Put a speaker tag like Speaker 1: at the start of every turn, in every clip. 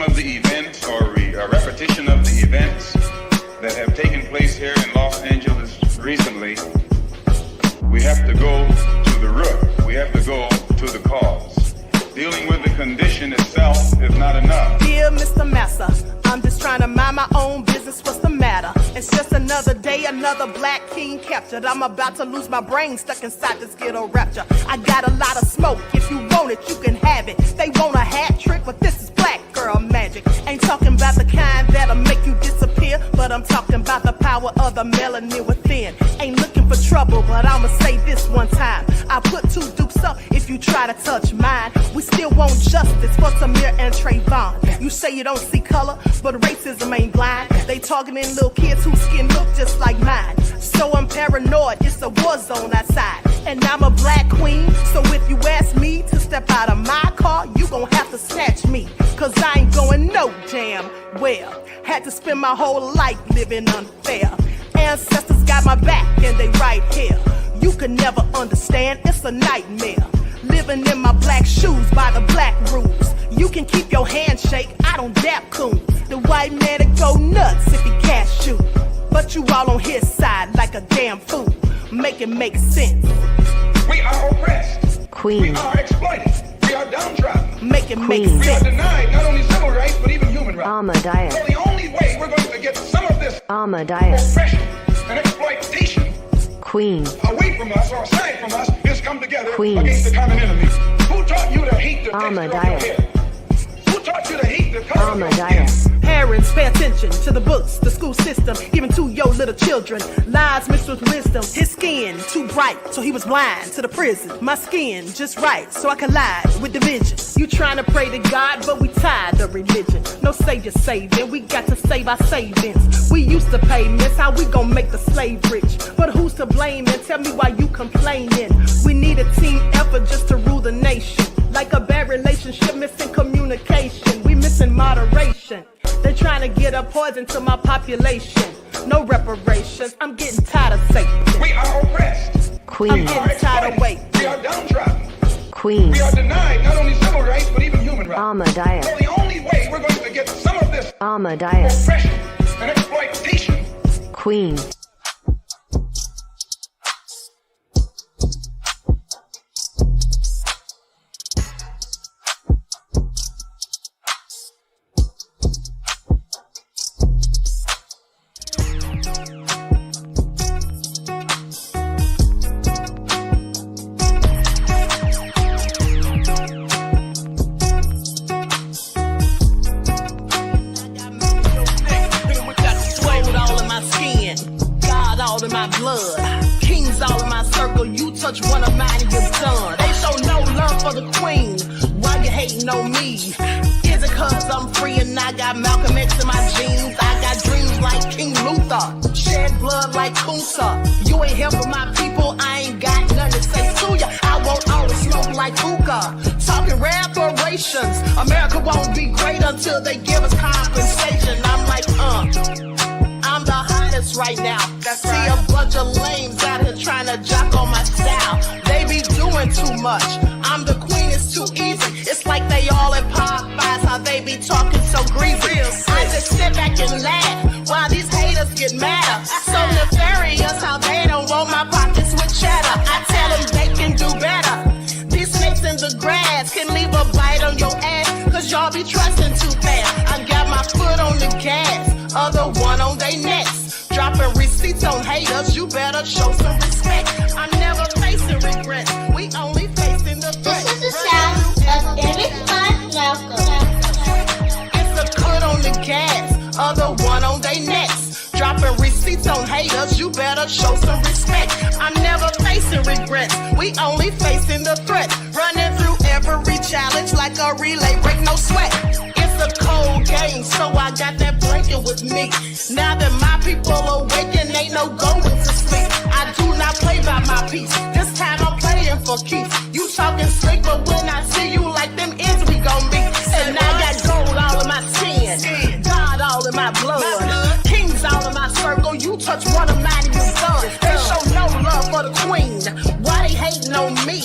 Speaker 1: of the events or a repetition of the events that have taken place here in Los Angeles recently, we have to go to the root. We have to go to the cause. Dealing with the condition itself is not enough.
Speaker 2: Dear Mr. Massa, I'm just trying to mind my own business. What's the matter? It's just another day, another black king captured. I'm about to lose my brain, stuck inside this ghetto rapture. I got a lot of smoke. If you want it, you can have it. They want a hat trick, but this is black girl magic. Ain't talking about the kind that'll make you disappear, but I'm talking about the power of the melanin within. Ain't looking for trouble, but I'ma say this one time. I put two dupes up if you try to touch mine. We still want justice for Samir and Trayvon. You say you don't see color, but racism ain't blind. They targeting little kids whose skin look just like mine. So I'm paranoid, it's a war zone outside. And I'm a black queen, so if you ask me to step out of my car, you gon' have to snatch me. Cause I ain't going no damn well. Had to spend my whole life living unfair. Ancestors got my back and they right here. You can never understand, it's a nightmare. Living in my black shoes by the black rules. You can keep your handshake, I don't dap coon. The white man will go nuts if he cash you. But you all on his side like a damn fool. Make it make sense.
Speaker 1: We are oppressed.
Speaker 3: Queen.
Speaker 1: We are exploited. We are downtrodden.
Speaker 2: Make it make
Speaker 1: We are
Speaker 2: sense.
Speaker 1: denied not only civil rights, but even human rights.
Speaker 3: Amadeus.
Speaker 1: So the only way we're going to get some of this
Speaker 3: Amadeus.
Speaker 1: oppression and exploitation
Speaker 3: Queen.
Speaker 1: away from us or aside from us is come together
Speaker 3: Queen.
Speaker 1: against the common enemy. Who taught you to hate the texture of your
Speaker 3: Amadeus.
Speaker 1: hair? Who taught you to hate the color of your skin?
Speaker 3: Amadeus.
Speaker 2: Parents, pay attention to the books, the school system, even to your little children. Lies mixed with wisdom. His skin too bright, so he was blind to the prison. My skin just right, so I collide with division. You trying to pray to God, but we tired of religion. No savior saving, we got to save our savings. We used to pay miss, how we gon' make the slave rich? But who's to blame and tell me why you complaining? We need a team effort just to rule the nation. Like a bad relationship, missing communication. We missing moderation. They're trying to get a poison to my population. No reparations, I'm getting tired of Satan.
Speaker 1: We are oppressed.
Speaker 2: I'm
Speaker 3: Queen.
Speaker 2: getting tired of waiting.
Speaker 1: We are downtrodden.
Speaker 3: Queen.
Speaker 1: We are denied not only civil rights, but even human rights.
Speaker 3: Amadeus.
Speaker 1: So the only way we're going to get some of this
Speaker 3: Amadeus.
Speaker 1: oppression and exploitation.
Speaker 3: Queen.
Speaker 2: Touch one of mine and you're done. They show no love for the queen. Why you hating on me? Is it cause I'm free and I got Malcolm X in my jeans? I got dreams like King Luther, shed blood like Kunsa. You ain't helping my people, I ain't got nothing to say to ya. I want all the smoke like hookah. Talking reparations. America won't be great until they give us compensation. I'm like, I'm the hottest right now. See a bunch of lames out here trying to jock on my style. They be doing too much. I'm the queen, it's too easy. It's like they all in Popeyes, how they be talking so greasy. I just sit back and laugh while these haters get mad. So nefarious how they don't want my pockets with cheddar. I tell them they can do better. These snakes in the grass can leave a bite on your ass, cause y'all be trusting too fast. I got my foot on the gas, other one on they necks. Dropping receipts on haters, you better show some respect. I'm never facing regrets, we only facing the threat.
Speaker 4: This is the sound of Eric Malcolm.
Speaker 2: It's a cut on the gas, other one on they necks. Dropping receipts on haters, you better show some respect. I'm never facing regrets, we only facing the threat. Running through every challenge like a relay, break no sweat. It's a cold game, so I got that blanket with me. Now that my people awaken, ain't no going to sleep. I do not play by my piece, this time I'm playing for keeps. You talking slick, but when I see you like them ends, we gon' meet. And I got gold all in my skin, God all in my blood, kings all in my circle. You touch one of mine and you're done. They show no love for the queen, why they hating on me?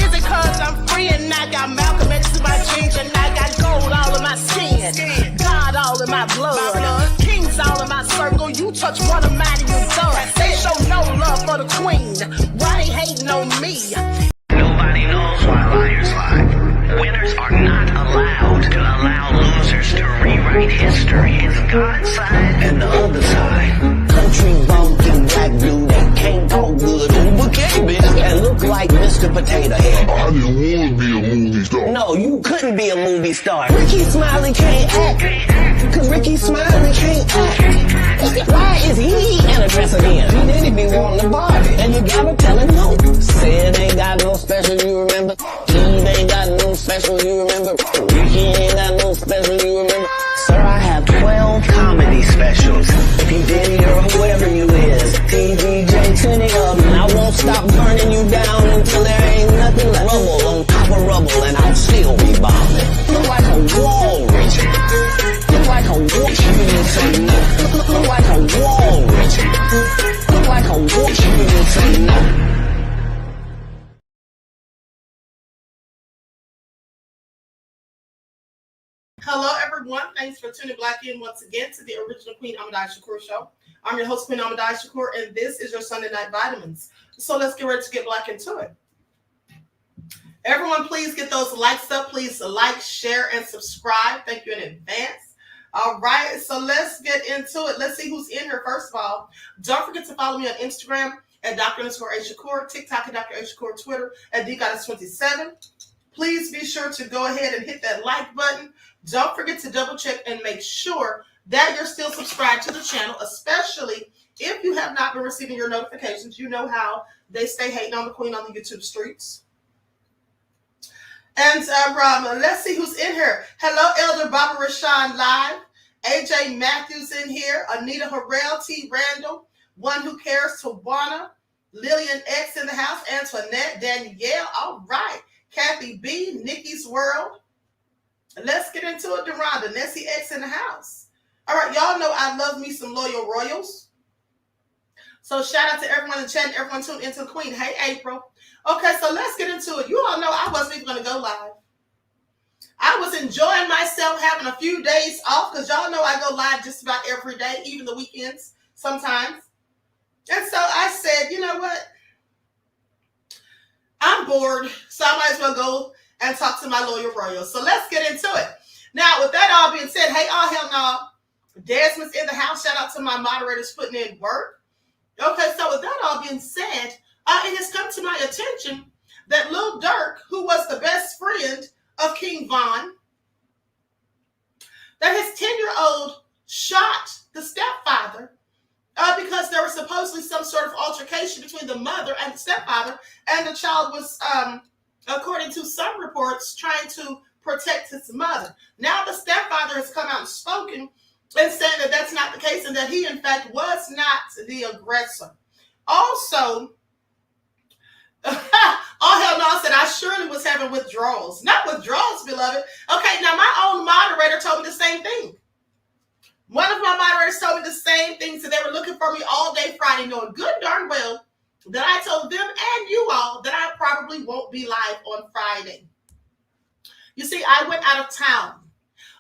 Speaker 2: Is it cause I'm free and I got Malcolm X in my jeans and I got gold all in my skin? queen. Why they hating on me?
Speaker 5: Nobody knows why liars lie. Winners are not allowed to allow losers to rewrite history. It's God's side and the other side. Country bumpkin black dude that can't talk good over cabbage and look like Mr. Potato Head.
Speaker 6: I didn't want to be a movie star.
Speaker 5: No, you couldn't be a movie star. Ricky Smiley can't act. Cause Ricky Smiley can't act. Why is he in a dress again? He didn't be wanting to party. And you gotta tell him no. Sid ain't got no special, you remember? Eve ain't got no special, you remember? Ricky ain't got no special, you remember? Sir, I have 12 comedy specials. P. Diddy or whoever you is. TVJ, 20 of them. I won't stop burning you down until there ain't nothing left. Rubble on top of rubble and I'll still be bombing. Look like a wall, Richard. Look like a wall. You didn't say no. Look like a wall, Richard. Look like a wall. You didn't say no.
Speaker 2: Hello, everyone. Thanks for tuning back in once again to the original QueenAShakur show. I'm your host, QueenAShakur, and this is your Sunday Night Vitamins. So let's get ready to get back into it. Everyone, please get those likes up. Please like, share, and subscribe. Thank you in advance. All right, so let's get into it. Let's see who's in here. First of all, don't forget to follow me on Instagram at Dr._A_Shakur, TikTok at Dr. A Shakur, Twitter at DGoddess27. Please be sure to go ahead and hit that like button. Don't forget to double check and make sure that you're still subscribed to the channel, especially if you have not been receiving your notifications. You know how they stay hating on the queen on the YouTube streets. And let's see who's in here. Hello, Elder Barbara Rashawn Live. AJ Matthews in here. Anita Harrell, T. Randall. One Who Cares, Tawana. Lillian X in the house. Antoinette, Danielle. All right. Kathy B, Nikki's World. Let's get into it, Deronda. Nessie X in the house. All right, y'all know I love me some Loyal Royals. So shout out to everyone in the chat and everyone tuned into the Queen. Hey, April. Okay, so let's get into it. You all know I wasn't even going to go live. I was enjoying myself having a few days off because y'all know I go live just about every day, even the weekends sometimes. And so I said, you know what? I'm bored, so I might as well go and talk to my Loyal Royals. So let's get into it. Now, with that all being said, hey, all hell no. Desmond's in the house. Shout out to my moderators putting in work. Okay, so with that all being said, it has come to my attention that Lil Durk, who was the best friend of King Von, that his 10-year-old shot the stepfather because there was supposedly some sort of altercation between the mother and the stepfather, and the child was, according to some reports, trying to protect his mother. Now the stepfather has come out and spoken and saying that that's not the case and that he, in fact, was not the aggressor. Also, all hell no, said I surely was having withdrawals. Not withdrawals, beloved. Okay, now my own moderator told me the same thing. One of my moderators told me the same thing, so they were looking for me all day Friday, knowing good darn well that I told them and you all that I probably won't be live on Friday. You see, I went out of town.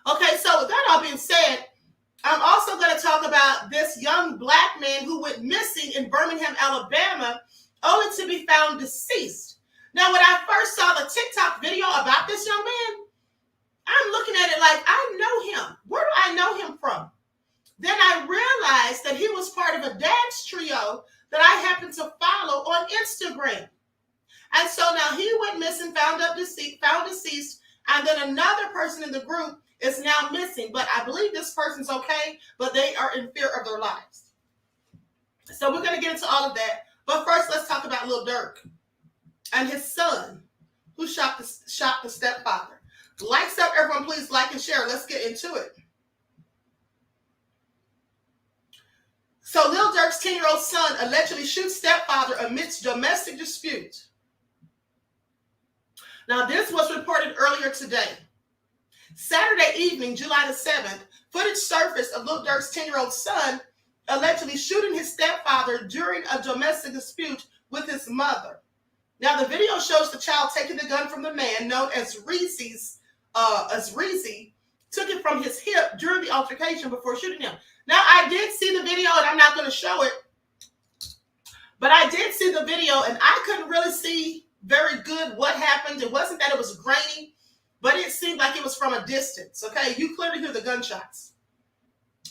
Speaker 2: Okay, so with that all being said, I'm also going to talk about this young black man who went missing in Birmingham, Alabama, only to be found deceased. Now, when I first saw the TikTok video about this young man, I'm looking at it like, I know him. Where do I know him from? Then I realized that he was part of a dance trio that I happened to follow on Instagram. And so now he went missing, found deceased, and then another person in the group is now missing. But I believe this person's okay, but they are in fear of their lives. So we're going to get into all of that. But first, let's talk about Lil Durk and his son, who shot the stepfather. Likes up, everyone, please like and share. Let's get into it. So Lil Durk's 10-year-old son allegedly shoots stepfather amidst domestic dispute. Now, this was reported earlier today. Saturday evening, July the 7th, footage surfaced of Lil Durk's 10-year-old son allegedly shooting his stepfather during a domestic dispute with his mother. Now, the video shows the child taking the gun from the man known as Reezy, took it from his hip during the altercation before shooting him. Now, I did see the video, and I'm not going to show it,
Speaker 7: But I did see the video, and I couldn't really see very good what happened. It wasn't that it was grainy, but it seemed like it was from a distance, okay? You clearly hear the gunshots.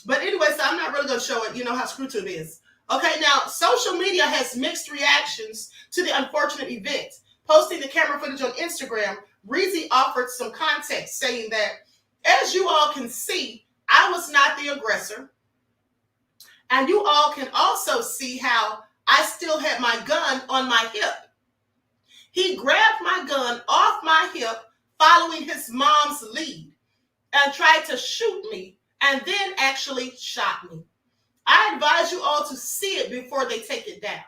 Speaker 7: But anyway, so I'm not really going to show it. You know how ScrewTube is. Okay, now, social media has mixed reactions to the unfortunate event. Posting the camera footage on Instagram, Reezy offered some context, saying that, as you all can see, I was not the aggressor. And you all can also see how I still had my gun on my hip. He grabbed my gun off my hip following his mom's lead and tried to shoot me and then actually shot me. I advise you all to see it before they take it down.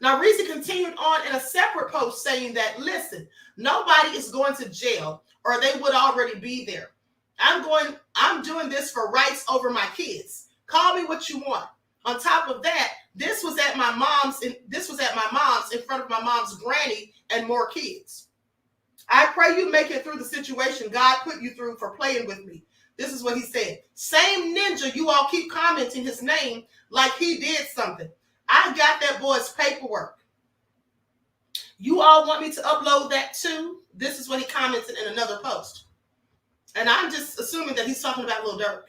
Speaker 7: Now, Reezy continued on in a separate post saying that, listen, nobody is going to jail or they would already be there. I'm doing this for rights over my kids. Call me what you want. On top of that, this was at my mom's in front of my mom's granny and more kids. I pray you make it through the situation God put you through for playing with me. This is what he said. Same ninja you all keep commenting his name like he did something. I got that boy's paperwork. You all want me to upload that too? This is what he commented in another post. And I'm just assuming that he's talking about Lil Durk.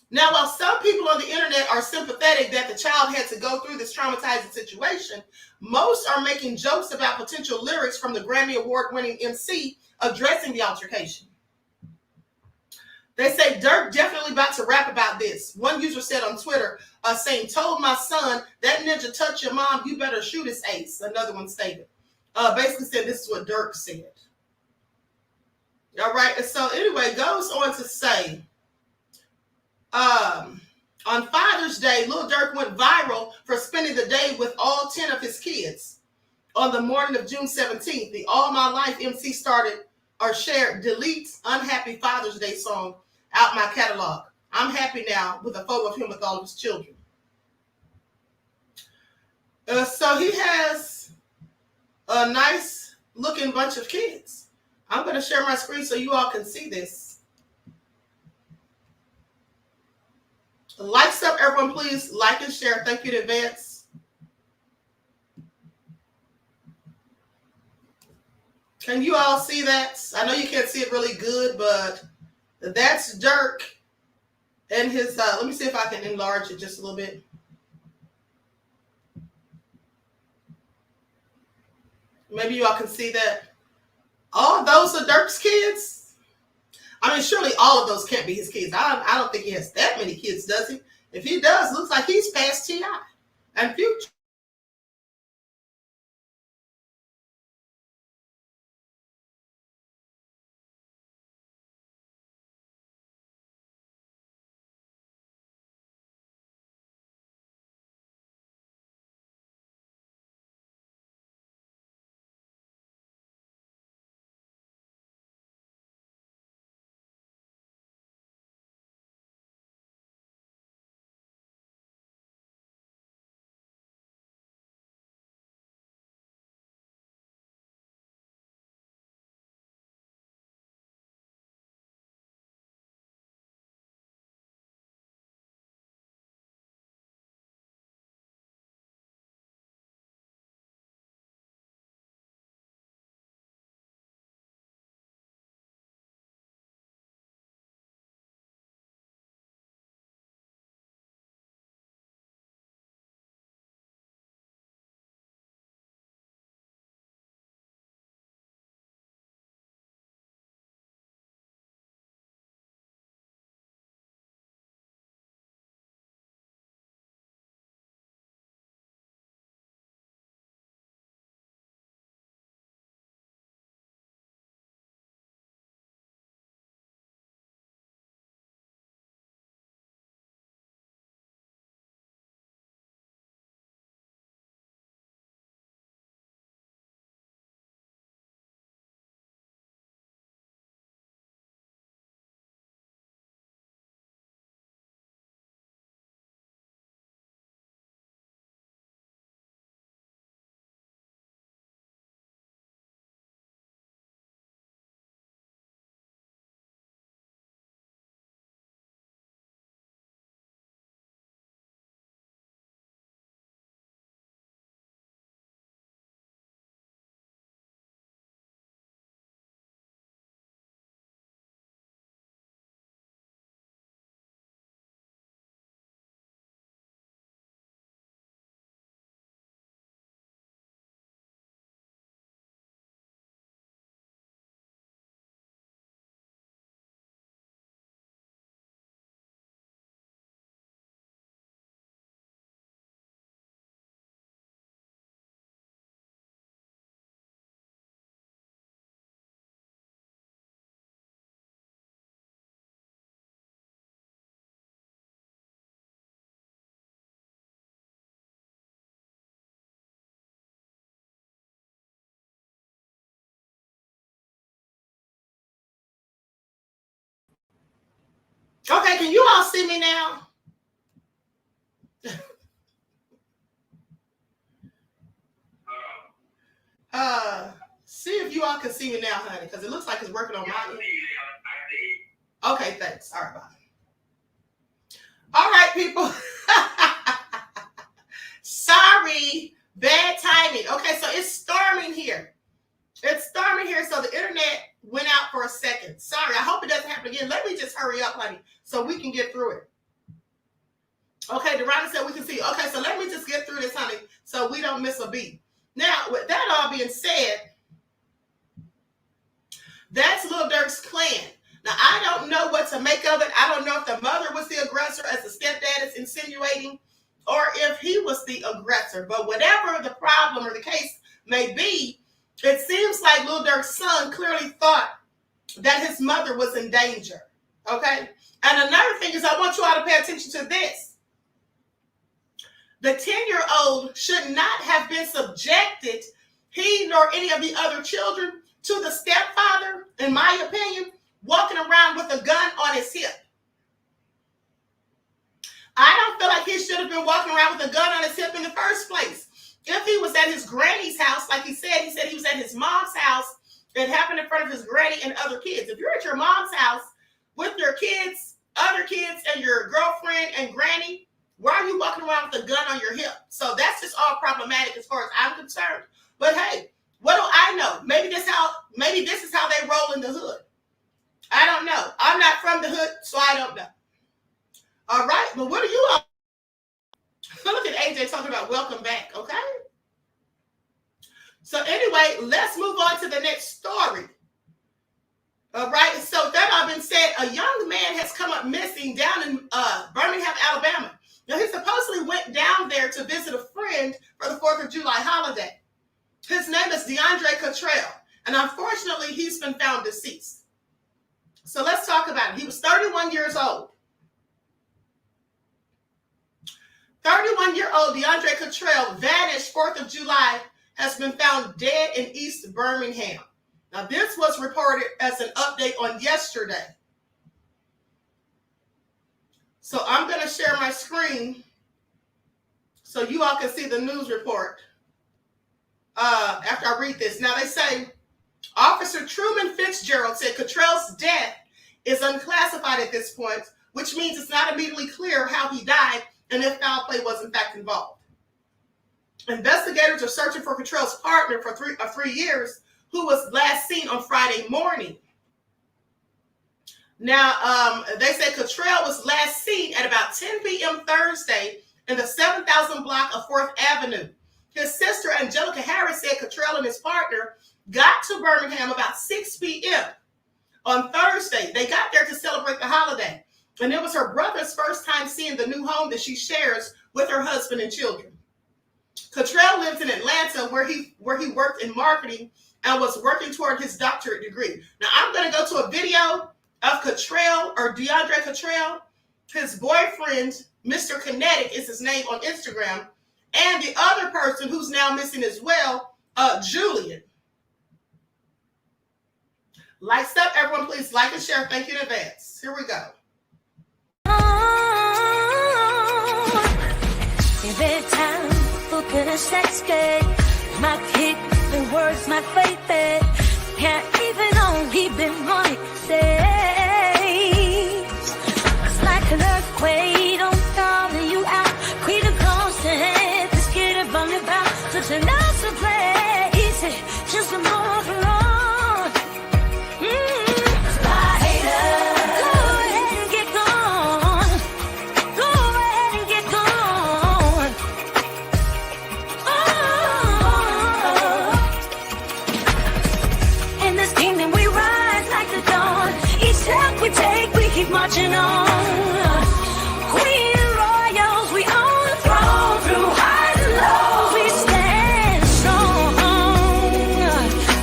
Speaker 7: Now, while some people on the internet are sympathetic that the child had to go through this traumatizing situation, most are making jokes about potential lyrics from the Grammy Award-winning MC addressing the altercation. They say Durk definitely about to rap about this. One user said on Twitter, saying, told my son, that ninja touch your mom, you better shoot his ace. Another one stated. Basically said this is what Durk said. All right. So anyway, goes on to say, on Father's Day, Lil Durk went viral for spending the day with all 10 of his kids. On the morning of June 17th, the All My Life MC shared Delete's Unhappy Father's Day song out my catalog. I'm happy now with a photo of him with all of his children. So he has a nice looking bunch of kids. I'm going to share my screen so you all can see this. Likes up, everyone, please. Like and share. Thank you in advance. Can you all see that? I know you can't see it really good, but that's Durk and his, let me see if I can enlarge it just a little bit. Maybe you all can see that. All those are Durk's kids. I mean, surely all of those can't be his kids. I don't think he has that many kids, does he? If he does, looks like he's past T.I. and Future. Okay, can you all see me now? See if you all can see me now, honey, because it looks like it's working on my end. Okay, thanks. All right, bye. All right, people. Sorry, bad timing. Okay, so it's storming here. It's storming here, so the internet went out for a second. Sorry, I hope it doesn't happen again. Let me just hurry up, honey, so we can get through it. Okay, Deronda said we can see. Okay, so let me just get through this, honey, so we don't miss a beat. Now, with that all being said, that's Lil Durk's clan. Now, I don't know what to make of it. I don't know if the mother was the aggressor, as the stepdad is insinuating, or if he was the aggressor. But whatever the problem or the case may be, it seems like Lil Durk's son clearly thought that his mother was in danger. Okay? And another thing is, I want you all to pay attention to this. The 10-year-old should not have been subjected, he nor any of the other children, to the stepfather, in my opinion, walking around with a gun on his hip. I don't feel like he should have been walking around with a gun on his hip in the first place. If he was at his granny's house, like he said he was at his mom's house, it happened in front of his granny and other kids. If you're at your mom's house with your kids, other kids, and your girlfriend and granny, why are you walking around with a gun on your hip? So that's just all problematic as far as I'm concerned. But hey, what do I know? Maybe this is how they roll in the hood. I don't know. I'm not from the hood, so I don't know. All right, but what are you all? Look at AJ talking about welcome back, okay? So anyway, let's move on to the next story. All right, so that all been said, a young man has come up missing down in Birmingham, Alabama. Now, he supposedly went down there to visit a friend for the 4th of July holiday. His name is DeAndre Katrell, and unfortunately, he's been found deceased. So let's talk about it. He was 31 years old. 31-year-old DeAndre Katrell vanished 4th of July, has been found dead in East Birmingham. Now, this was reported as an update on yesterday. So I'm going to share my screen so you all can see the news report after I read this. Now, they say, Officer Truman Fitzgerald said Katrell's death is unclassified at this point, which means it's not immediately clear how he died and if foul play was in fact involved. Investigators are searching for Katrell's partner for 3 years, who was last seen on Friday morning. Now, they say Katrell was last seen at about 10 p.m. Thursday in the 7,000 block of 4th Avenue. His sister, Angelica Harris, said Katrell and his partner got to Birmingham about 6 p.m. on Thursday. They got there to celebrate the holiday. And it was her brother's first time seeing the new home that she shares with her husband and children. Katrell lives in Atlanta, where he worked in marketing and was working toward his doctorate degree. Now, I'm going to go to a video of Katrell, or DeAndre Katrell. His boyfriend, Mr. Kinetic is his name on Instagram, and the other person who's now missing as well, Julian. Like stuff, everyone, please like and share. Thank you in advance. Here we go.
Speaker 8: Every time look at a sex game, my kick, the words, my favorite. Can't even only be money says. It's like an earthquake, don't call you out. Queen of constant, this kid of on the bound. Such an awesome play, easy, just a more for all. Keep marching on. Queen royals, we own the throne. Through highs and lows, we stand strong.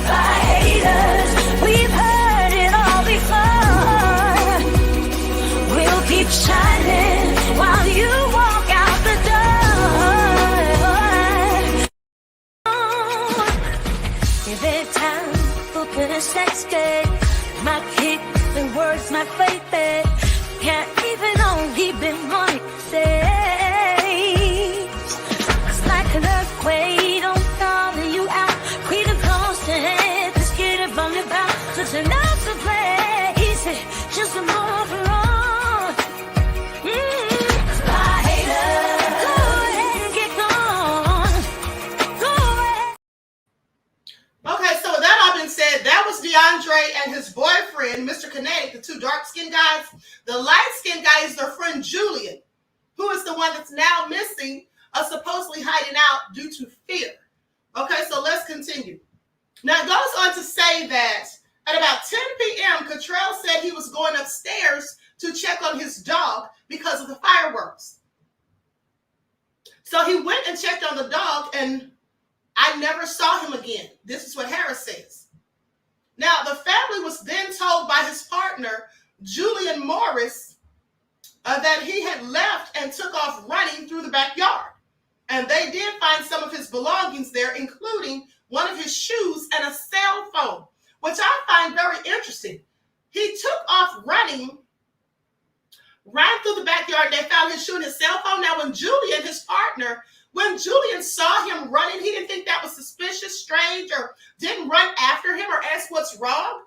Speaker 8: By haters, we've heard it all before. We'll keep shining while you walk out the door. Every time, look at a sex game. My kick, the words, my favorite. Can't even only been one say. It's like an earthquake, don't calling you out. Create a constant, just get it from your back. Such a love to play, easy, just a move on. My hater, go ahead and get gone. Go ahead.
Speaker 7: Okay, so with that all been said, that was DeAndre and his boyfriend, Mr. Kinetic, the two dark-skinned guys. The light-skinned guy is their friend Julian, who is the one that's now missing, supposedly hiding out due to fear. Okay, so let's continue. Now, it goes on to say that at about 10 p.m., Katrell said he was going upstairs to check on his dog because of the fireworks. So he went and checked on the dog, and I never saw him again. This is what Harris says. Now, the family was then told by his partner, Julian Morris, that he had left and took off running through the backyard. And they did find some of his belongings there, including one of his shoes and a cell phone, which I find very interesting. He took off running, ran through the backyard. They found his shoe and his cell phone. Now, when Julian, his partner, when Julian saw him running, he didn't think that was suspicious, strange, or didn't run after him or ask what's wrong.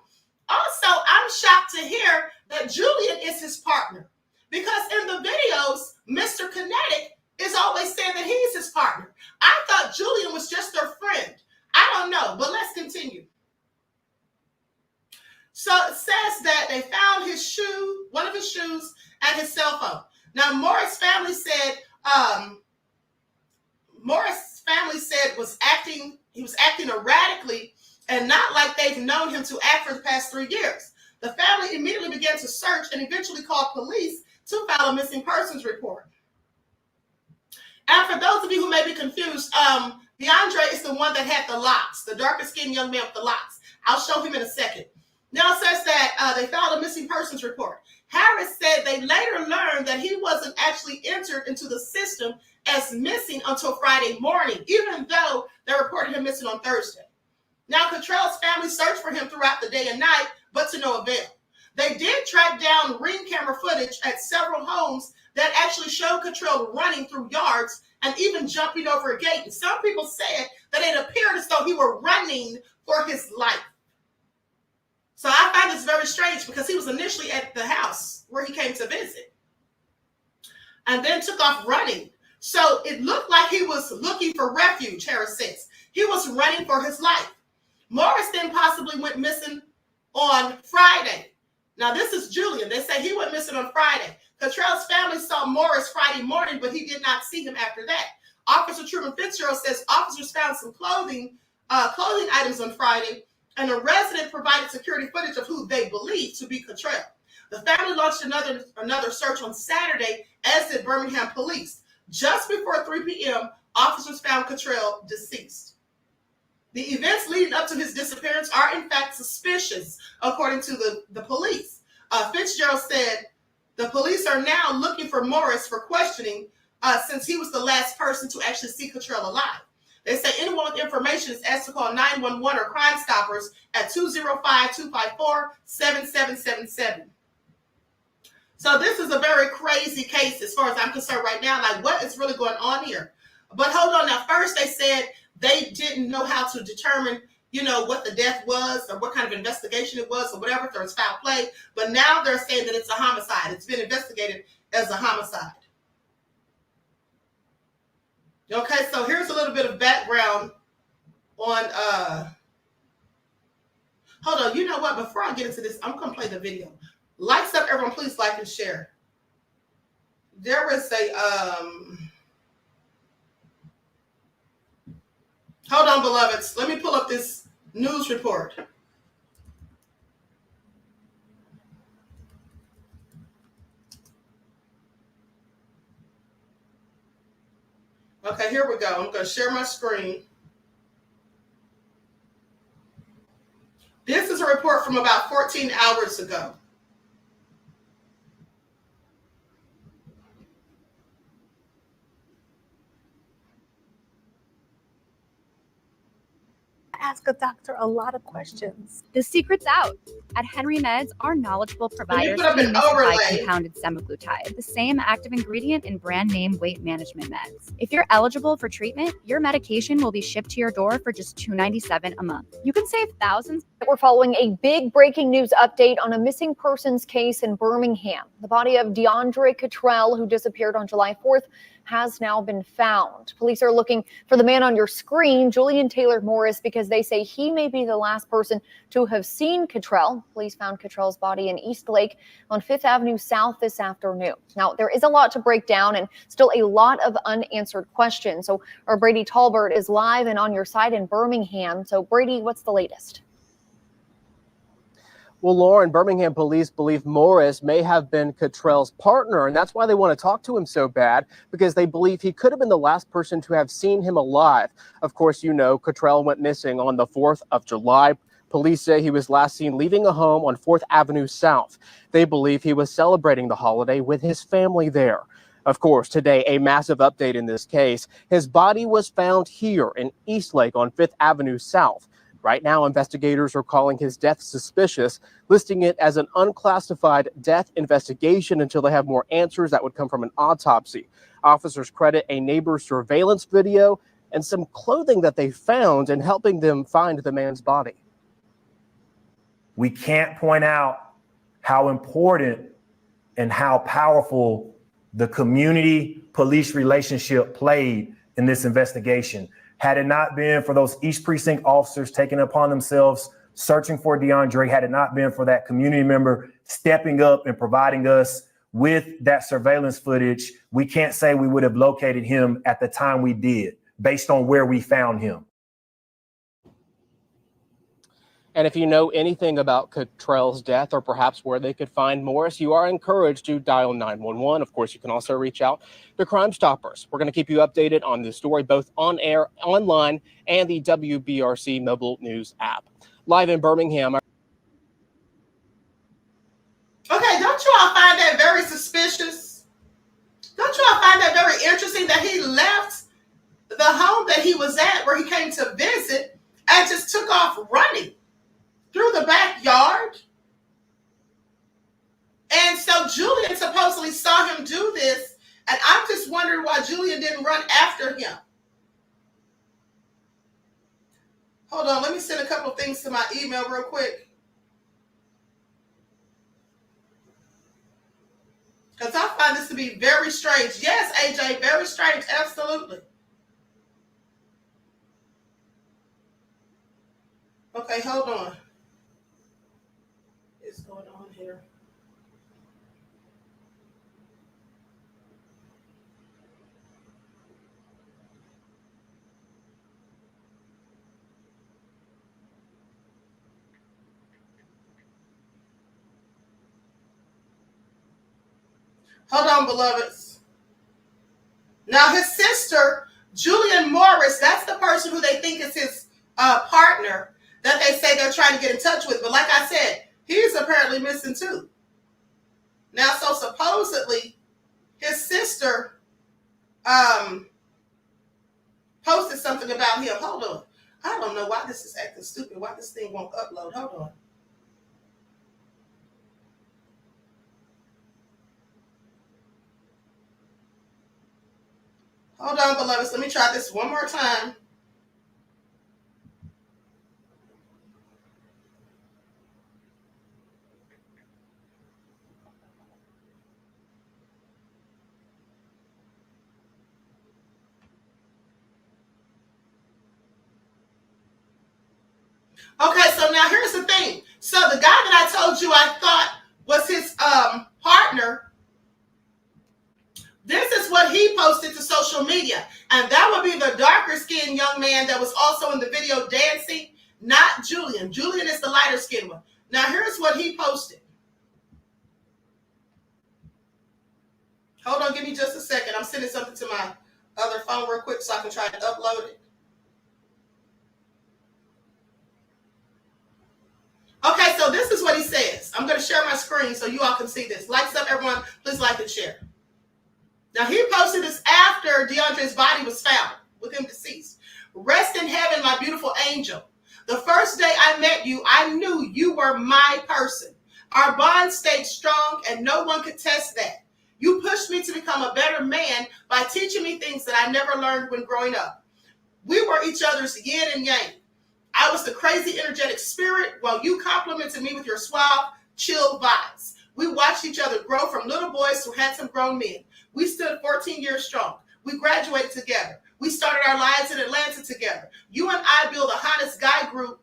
Speaker 7: Also, I'm shocked to hear that Julian is his partner, because in the videos, Mr. Kinetic is always saying that he's his partner. I thought Julian was just their friend. I don't know, but let's continue. So it says that they found his shoe, one of his shoes, and his cell phone. Now, Morris' family said he was acting erratically and not like they've known him to act for the past 3 years. The family immediately began to search and eventually called police to file a missing persons report. And for those of you who may be confused, DeAndre is the one that had the locks, the darkest skinned young man with the locks. I'll show him in a second. Now it says that they filed a missing persons report. Harris said they later learned that he wasn't actually entered into the system as missing until Friday morning, even though they reported him missing on Thursday. Now, Katrell's family searched for him throughout the day and night, but to no avail. They did track down ring camera footage at several homes that actually showed Katrell running through yards and even jumping over a gate. And some people said that it appeared as though he were running for his life. So I find this very strange because he was initially at the house where he came to visit and then took off running. So it looked like he was looking for refuge, Harris says. He was running for his life. Morris then possibly went missing on Friday. Now, this is Julian. They say he went missing on Friday. Katrell's family saw Morris Friday morning, but he did not see him after that. Officer Truman Fitzgerald says officers found some clothing items on Friday, and a resident provided security footage of who they believe to be Katrell. The family launched another search on Saturday, as did Birmingham police. Just before 3 p.m., officers found Katrell deceased. The events leading up to his disappearance are in fact suspicious, according to the police. Fitzgerald said the police are now looking for Morris for questioning since he was the last person to actually see Katrell alive. They say anyone with information is asked to call 911 or Crime Stoppers at 205-254-7777. So this is a very crazy case as far as I'm concerned right now. Like, what is really going on here? But hold on. Now, first they said they didn't know how to determine, what the death was or what kind of investigation it was or whatever, if there was foul play. But now they're saying that it's a homicide. It's been investigated as a homicide. Okay, so here's a little bit of background on, hold on, you know what? Before I get into this, I'm going to play the video. Likes up, everyone, please like and share. There is a, hold on, beloveds. Let me pull up this news report. Okay, here we go. I'm going to share my screen. This is a report from about 14 hours ago.
Speaker 9: ask a doctor a lot of questions.
Speaker 10: The secret's out. At Henry Meds, our knowledgeable providers
Speaker 7: put up an overlay.
Speaker 10: compounded semaglutide, the same active ingredient in brand name weight management meds. If you're eligible for treatment, your medication will be shipped to your door for just $2.97 a month. You can save thousands.
Speaker 11: We're following a big breaking news update on a missing persons case in Birmingham. The body of DeAndre Katrell, who disappeared on July 4th, has now been found. Police are looking for the man on your screen, Julian Taylor Morris, because they say he may be the last person to have seen Katrell. Police found Katrell's body in East Lake on 5th Avenue South this afternoon. Now, there is a lot to break down and still a lot of unanswered questions. So our Brady Talbert is live and on your side in Birmingham. So Brady, what's the latest?
Speaker 12: Well, Lauren, Birmingham police believe Morris may have been Katrell's partner, and that's why they want to talk to him so bad, because they believe he could have been the last person to have seen him alive. Of course, you know, Katrell went missing on the 4th of July. Police say he was last seen leaving a home on 4th Avenue South. They believe he was celebrating the holiday with his family there. Of course, today, a massive update in this case. His body was found here in East Lake on 5th Avenue South. Right now, investigators are calling his death suspicious, listing it as an unclassified death investigation until they have more answers that would come from an autopsy. Officers credit a neighbor's surveillance video and some clothing that they found in helping them find the man's body.
Speaker 13: We can't point out how important and how powerful the community-police relationship played in this investigation. Had it not been for those East Precinct officers taking it upon themselves, searching for DeAndre, had it not been for that community member stepping up and providing us with that surveillance footage, we can't say we would have located him at the time we did, based on where we found him.
Speaker 12: And if you know anything about Katrell's death or perhaps where they could find Morris, you are encouraged to dial 911. Of course, you can also reach out to Crime Stoppers. We're going to keep you updated on this story, both on air, online, and the WBRC mobile news app. Live in Birmingham.
Speaker 7: Okay, don't you all find that very suspicious? Don't you all find that very interesting that he left the home that he was at where he came to visit and just took off running through the backyard? And so Julian supposedly saw him do this, and I'm just wondering why Julian didn't run after him. Hold on, let me send a couple of things to my email real quick. Because I find this to be very strange. Yes, AJ, very strange, absolutely. Okay, hold on. What's going on here? Hold on, beloveds. Now, his sister, Julian Morris, that's the person who they think is his partner that they say they're trying to get in touch with. But like I said, he's apparently missing too. Now, so supposedly his sister posted something about him. Hold on. I don't know why this is acting stupid. Why this thing won't upload. Hold on. Hold on, beloveds. Let me try this one more time. Okay, so now here's the thing. So the guy that I told you I thought was his partner, this is what he posted to social media. And that would be the darker skinned young man that was also in the video dancing, not Julian. Julian is the lighter skinned one. Now here's what he posted. Hold on, give me just a second. I'm sending something to my other phone real quick so I can try to upload it. Okay, so this is what he says. I'm going to share my screen so you all can see this. Like up, everyone. Please like and share. Now, he posted this after DeAndre's body was found with him deceased. Rest in heaven, my beautiful angel. The first day I met you, I knew you were my person. Our bond stayed strong and no one could test that. You pushed me to become a better man by teaching me things that I never learned when growing up. We were each other's yin and yang. I was the crazy, energetic spirit while you complimented me with your suave, chill vibes. We watched each other grow from little boys to handsome grown men. We stood 14 years strong. We graduated together. We started our lives in Atlanta together. You and I built the hottest guy group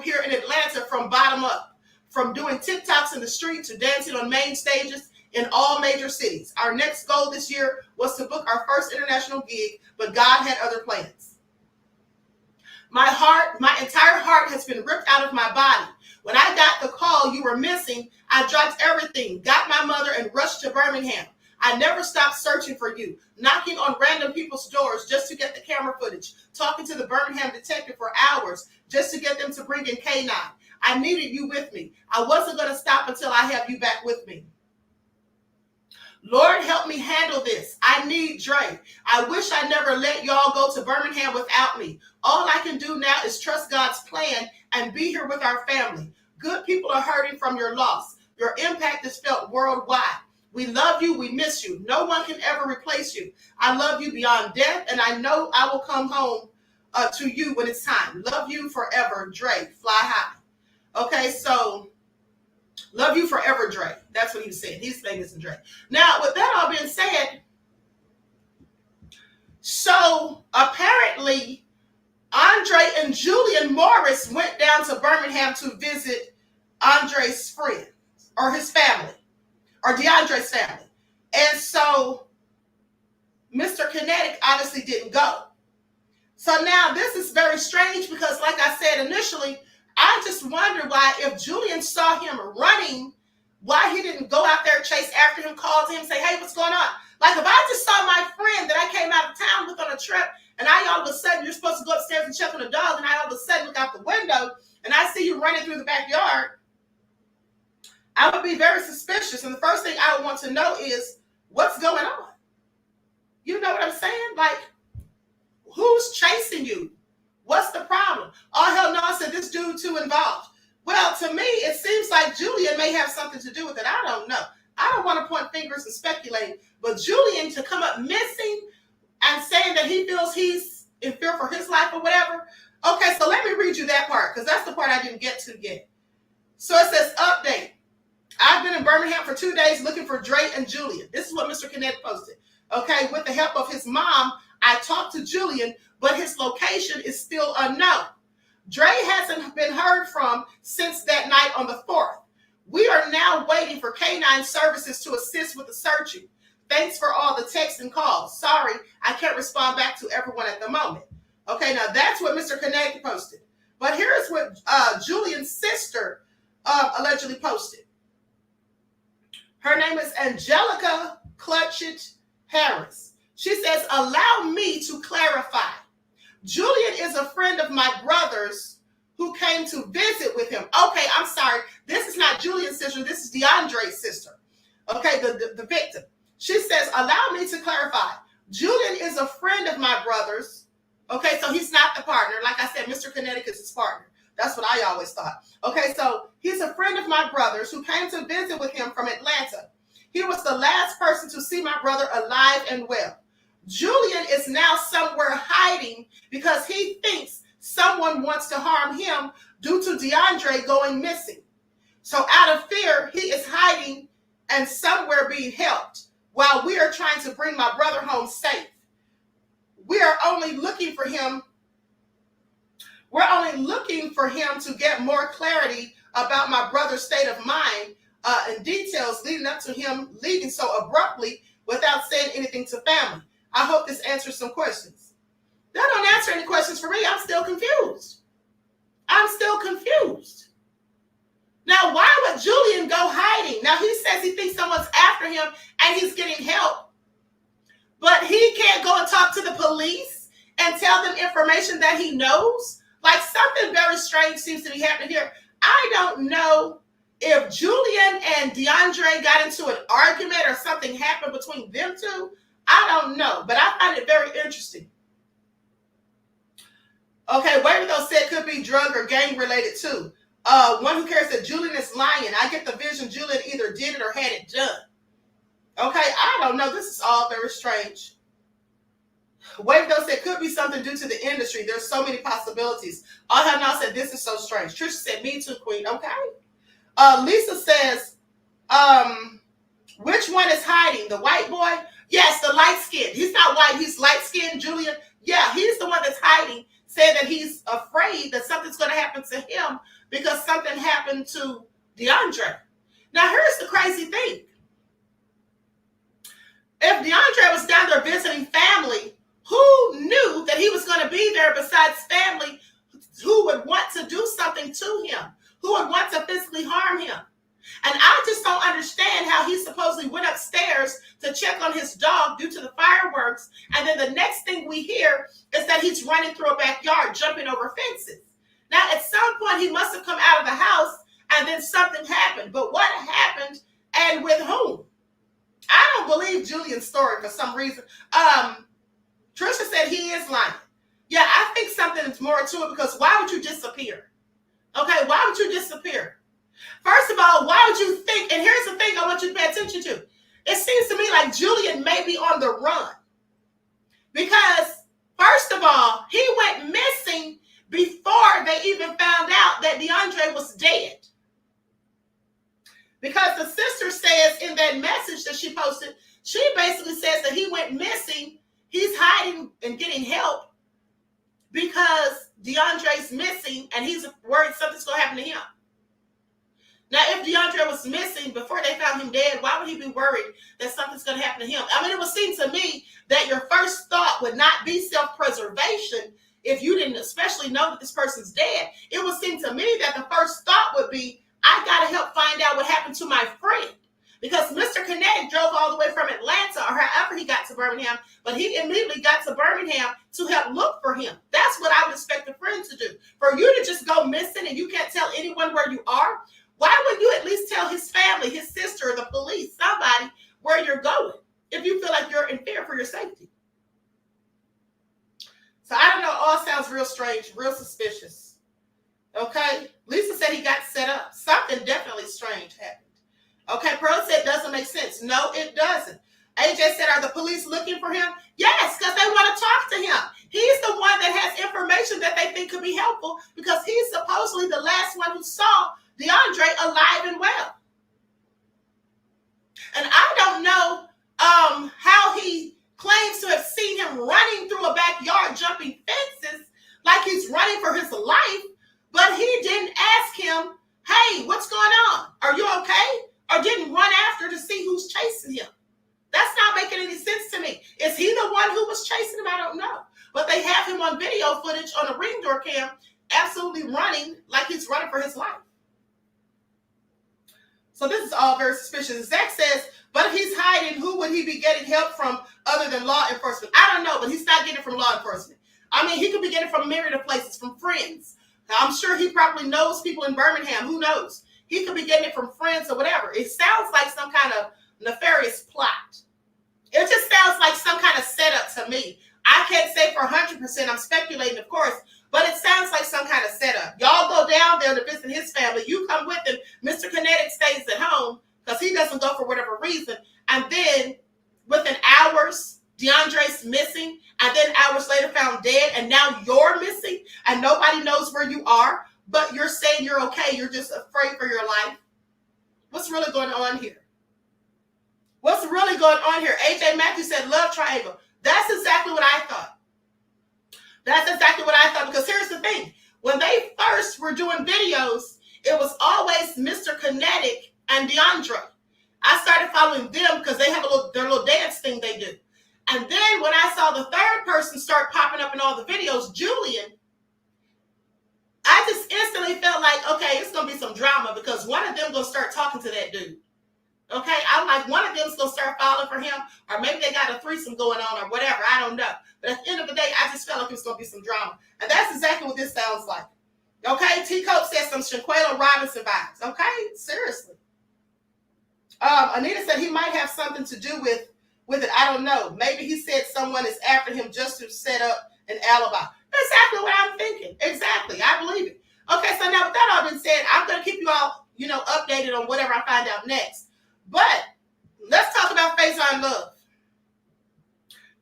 Speaker 7: here in Atlanta from bottom up, from doing TikToks in the street to dancing on main stages in all major cities. Our next goal this year was to book our first international gig, but God had other plans. My entire heart has been ripped out of my body. When I got the call you were missing, I dropped everything, got my mother, and rushed to Birmingham. I never stopped searching for you, knocking on random people's doors just to get the camera footage, talking to the Birmingham detective for hours just to get them to bring in K9. I needed you with me. I wasn't going to stop until I have you back with me. Lord, help me handle this. I need Dre. I wish I never let y'all go to Birmingham without me. All I can do now is trust God's plan and be here with our family. Good people are hurting from your loss. Your impact is felt worldwide. We love you. We miss you. No one can ever replace you. I love you beyond death, and I know I will come home to you when it's time. Love you forever, Dre. Fly high. Okay, so love you forever, Dre. That's what he was saying. He's famous and Dre. Now, with that all being said, so apparently Andre and Julian Morris went down to Birmingham to visit Andre's friends or his family or DeAndre's family. And so Mr. Kinetic obviously didn't go. So now this is very strange because like I said initially, I just wonder why if Julian saw him running, why he didn't go out there, chase after him, call to him, say, hey, what's going on? Like if I just saw my friend that I came out of town with on a trip and I all of a sudden, you're supposed to go upstairs and check on the dog and I all of a sudden look out the window and I see you running through the backyard, I would be very suspicious. And the first thing I would want to know is what's going on? You know what I'm saying? Like, who's chasing you? What's the problem? Oh, hell no, I said this dude too involved. Well, to me, it seems like Julian may have something to do with it. I don't know. I don't want to point fingers and speculate, but Julian to come up missing and saying that he feels he's in fear for his life or whatever. Okay, so let me read you that part because that's the part I didn't get to yet. So it says, update. I've been in Birmingham for 2 days looking for Dre and Julian. This is what Mr. Kinetic posted. Okay, with the help of his mom, I talked to Julian, but his location is still unknown. Dre hasn't been heard from since that night on the 4th. We are now waiting for K9 services to assist with the searching. Thanks for all the texts and calls. Sorry, I can't respond back to everyone at the moment. Okay, now that's what Mr. Kinetic posted. But here's what Julian's sister allegedly posted. Her name is Angelica Clutchett Harris. She says, allow me to clarify. Julian is a friend of my brother's who came to visit with him. Okay, I'm sorry. This is not Julian's sister. This is DeAndre's sister. Okay, the victim. She says, allow me to clarify. Julian is a friend of my brother's. Okay, so he's not the partner. Like I said, Mr. Kinetic is his partner. That's what I always thought. Okay, so he's a friend of my brother's who came to visit with him from Atlanta. He was the last person to see my brother alive and well. Julian is now somewhere hiding because he thinks someone wants to harm him due to DeAndre going missing. So out of fear, he is hiding and somewhere being helped while we are trying to bring my brother home safe. We are only looking for him. We're only looking for him to get more clarity about my brother's state of mind and details leading up to him leaving so abruptly without saying anything to family. I hope this answers some questions. That don't answer any questions for me. I'm still confused. Now, why would Julian go hiding? Now, he says he thinks someone's after him and he's getting help. But he can't go and talk to the police and tell them information that he knows? Like something very strange seems to be happening here. I don't know if Julian and DeAndre got into an argument or something happened between them two. I don't know, but I find it very interesting. Okay, be drug or gang related too. One who cares that Julian is lying. I get the vision Julian either did it or had it done. Okay, I don't know. This is all very strange. Wave though said could be something due to the industry. There's so many possibilities. All have now said this is so strange. Trisha said me too, Queen. Okay. Lisa says, which one is hiding? The white boy? Yes, the light skin. He's not white. He's light skinned, Julian. Yeah, he's the one that's hiding, saying that he's afraid that something's going to happen to him because something happened to DeAndre. Now, here's the crazy thing. If DeAndre was down there visiting family, who knew that he was going to be there besides family who would want to do something to him, who would want to physically harm him? And I just don't understand how he supposedly went upstairs to check on his dog due to the fireworks. And then the next thing we hear is that he's running through a backyard, jumping over fences. Now, at some point, he must have come out of the house and then something happened. But what happened and with whom? I don't believe Julian's story for some reason. Trisha said he is lying. Yeah, I think something is more to it because why would you disappear? Okay, why would you disappear? First of all, why would you think, and here's the thing I want you to pay attention to. It seems to me like Julian may be on the run. Because, first of all, he went missing before they even found out that DeAndre was dead. Because the sister says in that message that she posted, she basically says that he went missing. He's hiding and getting help because DeAndre's missing and he's worried something's going to happen to him. Now, if DeAndre was missing before they found him dead, why would he be worried that something's going to happen to him? I mean, it would seem to me that your first thought would not be self-preservation if you didn't especially know that this person's dead. It would seem to me that the first thought would be, I got to help find out what happened to my friend. Because Mr. Kinetic drove all the way from Atlanta or however he got to Birmingham, but he immediately got to Birmingham to help look for him. That's what I would expect a friend to do. For you to just go missing and you can't tell anyone where you are, why would you at least tell his family, his sister, the police, somebody where you're going if you feel like you're in fear for your safety? So I don't know. All sounds real strange, real suspicious. Okay. Lisa said he got set up. Something definitely strange happened. Okay. Pearl said doesn't make sense. No, it doesn't. AJ said, are the police looking for him? Yes, because they want to talk to him. He's the one that has information that they think could be helpful because he's supposedly the last one who saw DeAndre alive and well. And I don't know how he claims to have seen him running through a backyard, jumping fences like he's running for his life, but he didn't ask him, hey, what's going on? Are you okay? Or didn't run after to see who's chasing him. That's not making any sense to me. Is he the one who was chasing him? I don't know. But they have him on video footage on a ring door cam, absolutely running like he's running for his life. So this is all very suspicious. Zach says, but if he's hiding, who would he be getting help from other than law enforcement? I don't know, but he's not getting it from law enforcement. I mean, he could be getting it from a myriad of places, from friends. I'm sure he probably knows people in Birmingham. Who knows? He could be getting it from friends or whatever. It sounds like some kind of nefarious plot. It just sounds like some kind of setup to me. I can't say for 100%. I'm speculating, of course, but it sounds like some kind of setup. Y'all go down there to visit his family. You come with him. Mr. Kinetic stays at home because he doesn't go for whatever reason. And then within hours, DeAndre's missing, and then hours later found dead, and now you're missing, and nobody knows where you are, but you're saying you're okay. You're just afraid for your life. What's really going on here? What's really going on here? AJ Matthews said, love triangle. That's exactly what I thought. That's exactly what I thought, because here's the thing. When they first were doing videos, it was always Mr. Kinetic and DeAndre. I started following them because they have their little dance thing they do. And then when I saw the third person start popping up in all the videos, Julian, I just instantly felt like, okay, it's going to be some drama because one of them going to start talking to that dude. Okay, I'm like, one of them's going to start falling for him, or maybe they got a threesome going on or whatever. I don't know. But at the end of the day, I just felt like it was going to be some drama. And that's exactly what this sounds like. Okay, T. Cope says some Shanquella Robinson vibes. Okay, seriously. Anita said he might have something to do with it. I don't know. Maybe he said someone is after him just to set up an alibi. exactly what I'm thinking. Exactly. I believe it. Okay, so now with that all been said, I'm going to keep you all, updated on whatever I find out next. But let's talk about Faizon Love.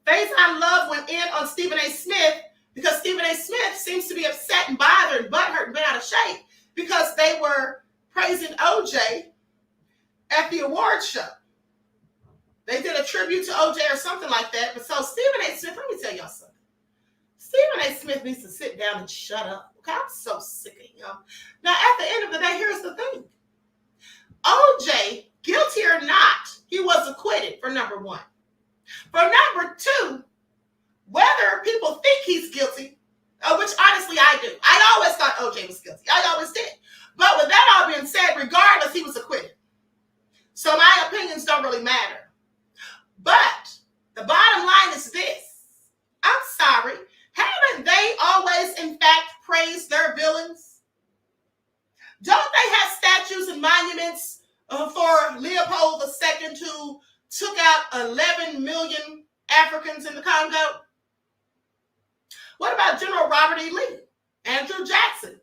Speaker 7: Faizon Love went in on Stephen A. Smith because Stephen A. Smith seems to be upset and bothered and butthurt and been out of shape because they were praising OJ at the awards show. They did a tribute to OJ or something like that. But so Stephen A. Smith, let me tell y'all something. Stephen A. Smith needs to sit down and shut up. Okay, I'm so sick of him. Now, at the end of the day, here's the thing. OJ, guilty or not, he was acquitted for number one. For number two, whether people think he's guilty, which honestly I do. I always thought OJ was guilty. I always did. But with that all being said, regardless, he was acquitted. So my opinions don't really matter. But the bottom line is this. I'm sorry. Haven't they always, in fact, praised their villains? Don't they have statues and monuments for Leopold II, who took out 11 million Africans in the Congo? What about General Robert E. Lee, Andrew Jackson,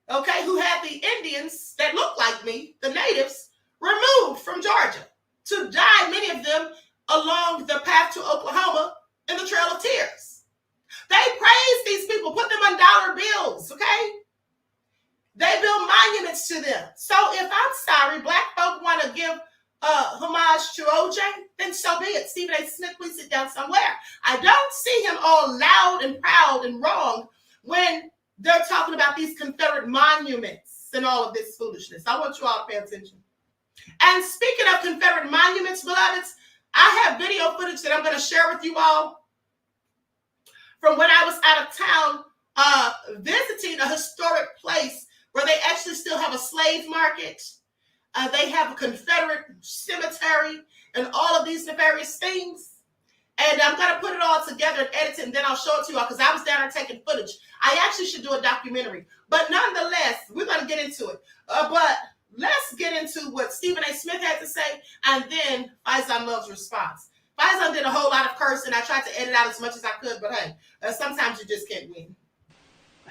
Speaker 7: okay, who had the Indians that look like me, the natives, removed from Georgia to die, many of them, along the path to Oklahoma in the Trail of Tears? They praise these people, put them on dollar bills, okay? They build monuments to them. So if I'm sorry, black folk want to give homage to OJ, then so be it. Stephen A. Smith, please sit down somewhere. I don't see him all loud and proud and wrong when they're talking about these Confederate monuments and all of this foolishness. I want you all to pay attention. And speaking of Confederate monuments, beloveds, I have video footage that I'm going to share with you all from when I was out of town visiting a historic place where they actually still have a slave market. They have a Confederate cemetery and all of these nefarious things. And I'm going to put it all together and edit it, and then I'll show it to you all because I was down there taking footage. I actually should do a documentary. But nonetheless, we're going to get into it. But let's get into what Stephen A. Smith had to say and then Faizon Love's response. Faizon did a whole lot of cursing. I tried to edit out as much as I could, but hey, sometimes you just can't win.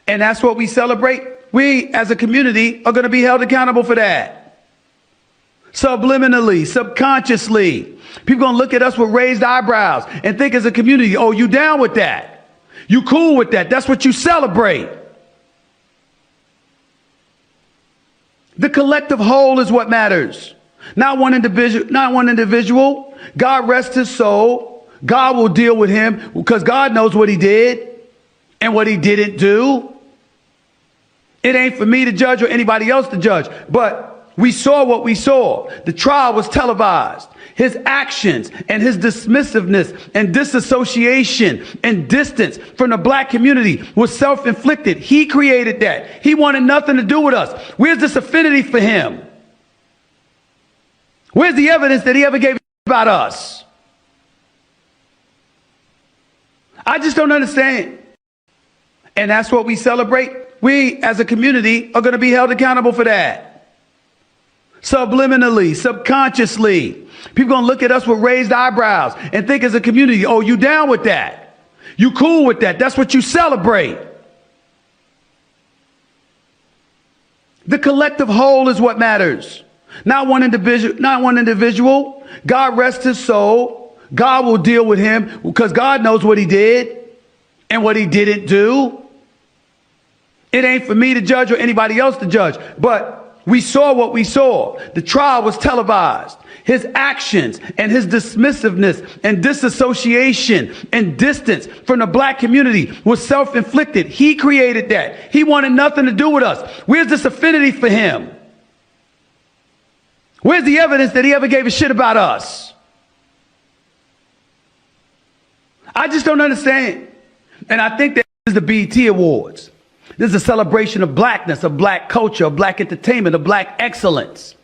Speaker 14: And that's what we celebrate. We, as a community, are going to be held accountable for that. Subliminally, subconsciously. People going to look at us with raised eyebrows and think as a community, oh, you down with that? You cool with that? That's what you celebrate. The collective whole is what matters. Not one individual. God rest his soul. God will deal with him because God knows what he did and what he didn't do. It ain't for me to judge or anybody else to judge, but we saw what we saw. The trial was televised. His actions and his dismissiveness and disassociation and distance from the black community was self-inflicted. He created that. He wanted nothing to do with us. Where's this affinity for him? Where's the evidence that he ever gave about us? I just don't understand. And that's what we celebrate. We, as a community, are going to be held accountable for that. Subliminally, subconsciously. People going to look at us with raised eyebrows and think as a community, oh, you down with that? You cool with that? That's what you celebrate. The collective whole is what matters. Not one individual. God rest his soul. God will deal with him because God knows what he did and what he didn't do. It ain't for me to judge or anybody else to judge, but we saw what we saw. The trial was televised. His actions and his dismissiveness and disassociation and distance from the black community was self-inflicted. He created that. He wanted nothing to do with us. Where's this affinity for him? Where's the evidence that he ever gave a shit about us? I just don't understand. And I think that this is the BET Awards. This is a celebration of blackness, of black culture, of black entertainment, of black excellence.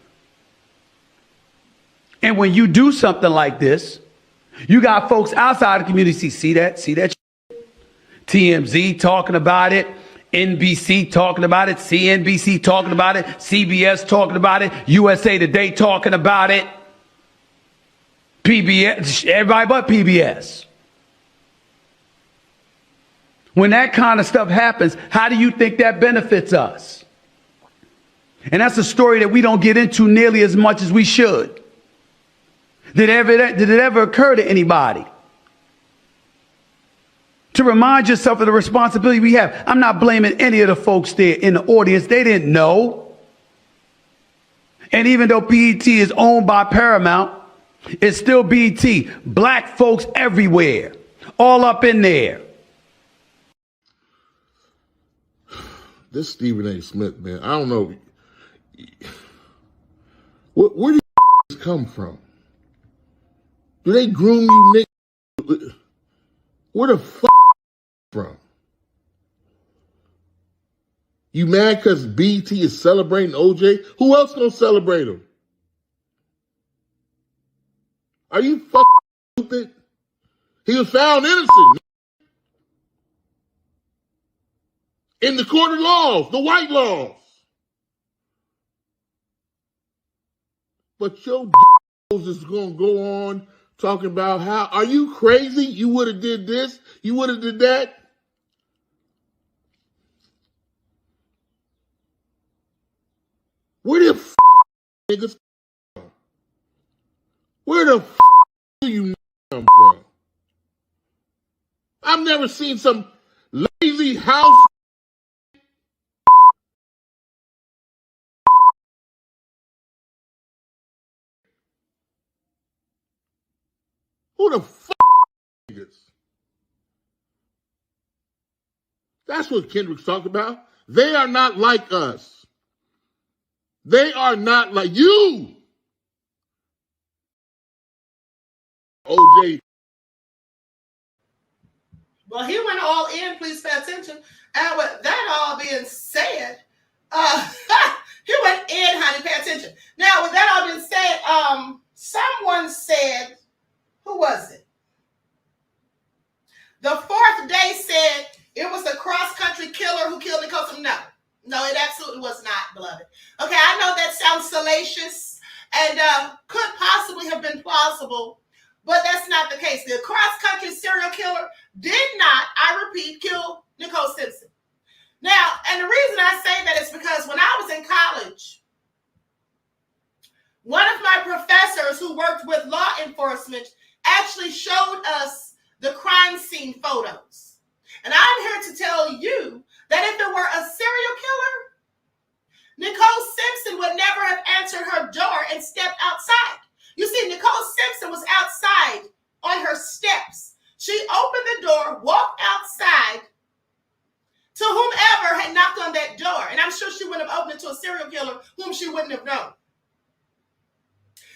Speaker 14: And when you do something like this, you got folks outside the community see that shit. TMZ talking about it, NBC talking about it, CNBC talking about it, CBS talking about it, USA Today talking about it, PBS, everybody but PBS. When that kind of stuff happens, how do you think that benefits us? And that's a story that we don't get into nearly as much as we should. Did it ever occur to anybody to remind yourself of the responsibility we have? I'm not blaming any of the folks there in the audience. They didn't know. And even though BET is owned by Paramount, it's still BET. Black folks everywhere, all up in there.
Speaker 6: This Stephen A. Smith, man, I don't know. Where do you come from? Do they groom you, nigga? Where the fuck from? You mad because BET is celebrating OJ? Who else gonna celebrate him? Are you fucking stupid? He was found innocent. In the court of laws, the white laws. But your is gonna go on talking about how, are you crazy? You would have did this, you would have did that. Where the f niggas from? Where the f do you come from? I've never seen some lazy house. Who the f niggas? That's what Kendrick's talking about. They are not like us. They are not like you. OJ.
Speaker 7: Well, he went all in. Please pay attention. And with that all being said, he went in, honey. Pay attention. Now, with that all being said, someone said, who was it? The fourth day said it was a cross-country killer who killed Nicole Simpson. No, it absolutely was not, beloved. Okay, I know that sounds salacious and could possibly have been plausible, but that's not the case. The cross-country serial killer did not, I repeat, kill Nicole Simpson. Now, and the reason I say that is because when I was in college, one of my professors who worked with law enforcement actually showed us the crime scene photos. And I'm here to tell you that if it were a serial killer, Nicole Simpson would never have answered her door and stepped outside. You see, Nicole Simpson was outside on her steps. She opened the door, walked outside to whomever had knocked on that door. And I'm sure she wouldn't have opened it to a serial killer whom she wouldn't have known.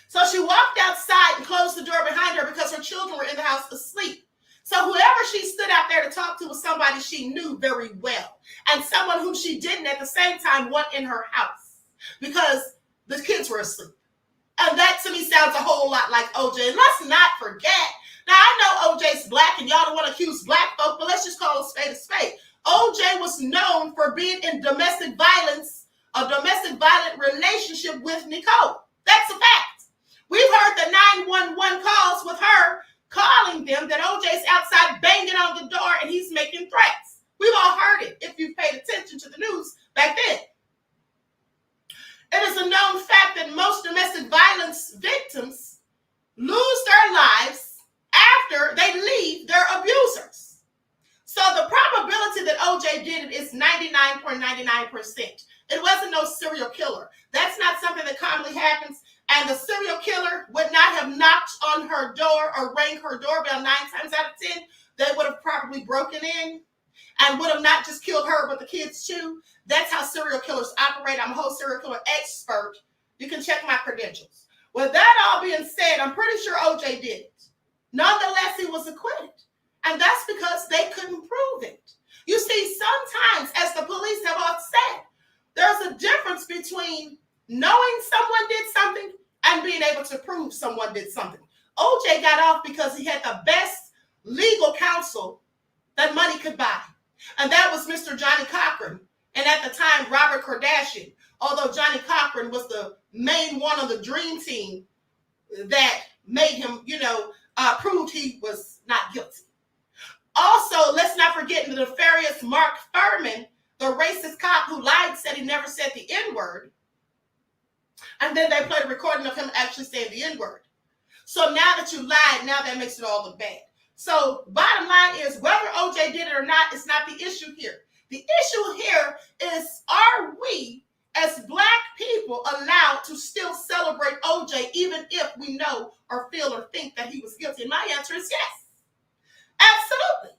Speaker 7: So she walked outside and closed the door behind her because her children were in the house asleep. So whoever she stood out there to talk to was somebody she knew very well and someone whom she didn't at the same time want in her house because the kids were asleep. And that to me sounds a whole lot like OJ. And let's not forget, now I know OJ's black and y'all don't want to accuse black folk, but let's just call a spade a spade. OJ was known for being in domestic violence, a domestic violent relationship with Nicole. That's a fact. We've heard the 911 calls with her calling them that OJ's outside banging on the door and he's making threats. We've all heard it if you've paid attention to the news back then. It is a known fact that most domestic violence victims lose their lives after they leave their abusers. So the probability that OJ did it is 99.99%. It wasn't no serial killer. That's not something that commonly happens. And the serial killer would not have knocked on her door or rang her doorbell 9 times out of 10. They would have probably broken in and would have not just killed her, but the kids too. That's how serial killers operate. I'm a whole serial killer expert. You can check my credentials. With that all being said, I'm pretty sure OJ did it. Nonetheless, he was acquitted. And that's because they couldn't prove it. You see, sometimes, as the police have all said, there's a difference between knowing someone did something and being able to prove someone did something. OJ got off because he had the best legal counsel that money could buy. And that was Mr. Johnny Cochran. And at the time, Robert Kardashian, although Johnny Cochran was the main one on the dream team that made him, proved he was not guilty. Also, let's not forget the nefarious Mark Furman, the racist cop who lied, said he never said the N-word. And then they played a recording of him actually saying the N-word. So now that you lied, now that makes it all look bad. So bottom line is, whether OJ did it or not, it's not the issue here. The issue here is, are we as Black people allowed to still celebrate OJ even if we know or feel or think that he was guilty? And my answer is yes. Absolutely.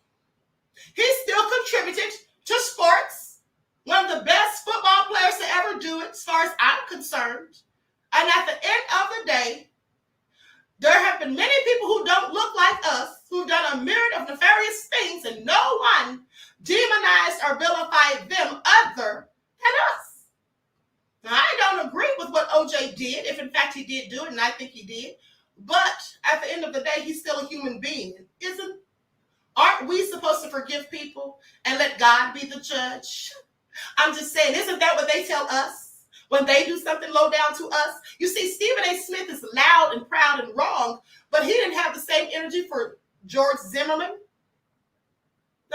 Speaker 7: He still contributed to sports. One of the best football players to ever do it, as far as I'm concerned. And at the end of the day, there have been many people who don't look like us, who've done a myriad of nefarious things, and no one demonized or vilified them other than us. Now, I don't agree with what OJ did, if in fact he did do it, and I think he did. But at the end of the day, he's still a human being. Aren't we supposed to forgive people and let God be the judge? I'm just saying, isn't that what they tell us when they do something low down to us? You see, Stephen A. Smith is loud and proud and wrong, but he didn't have the same energy for George Zimmerman.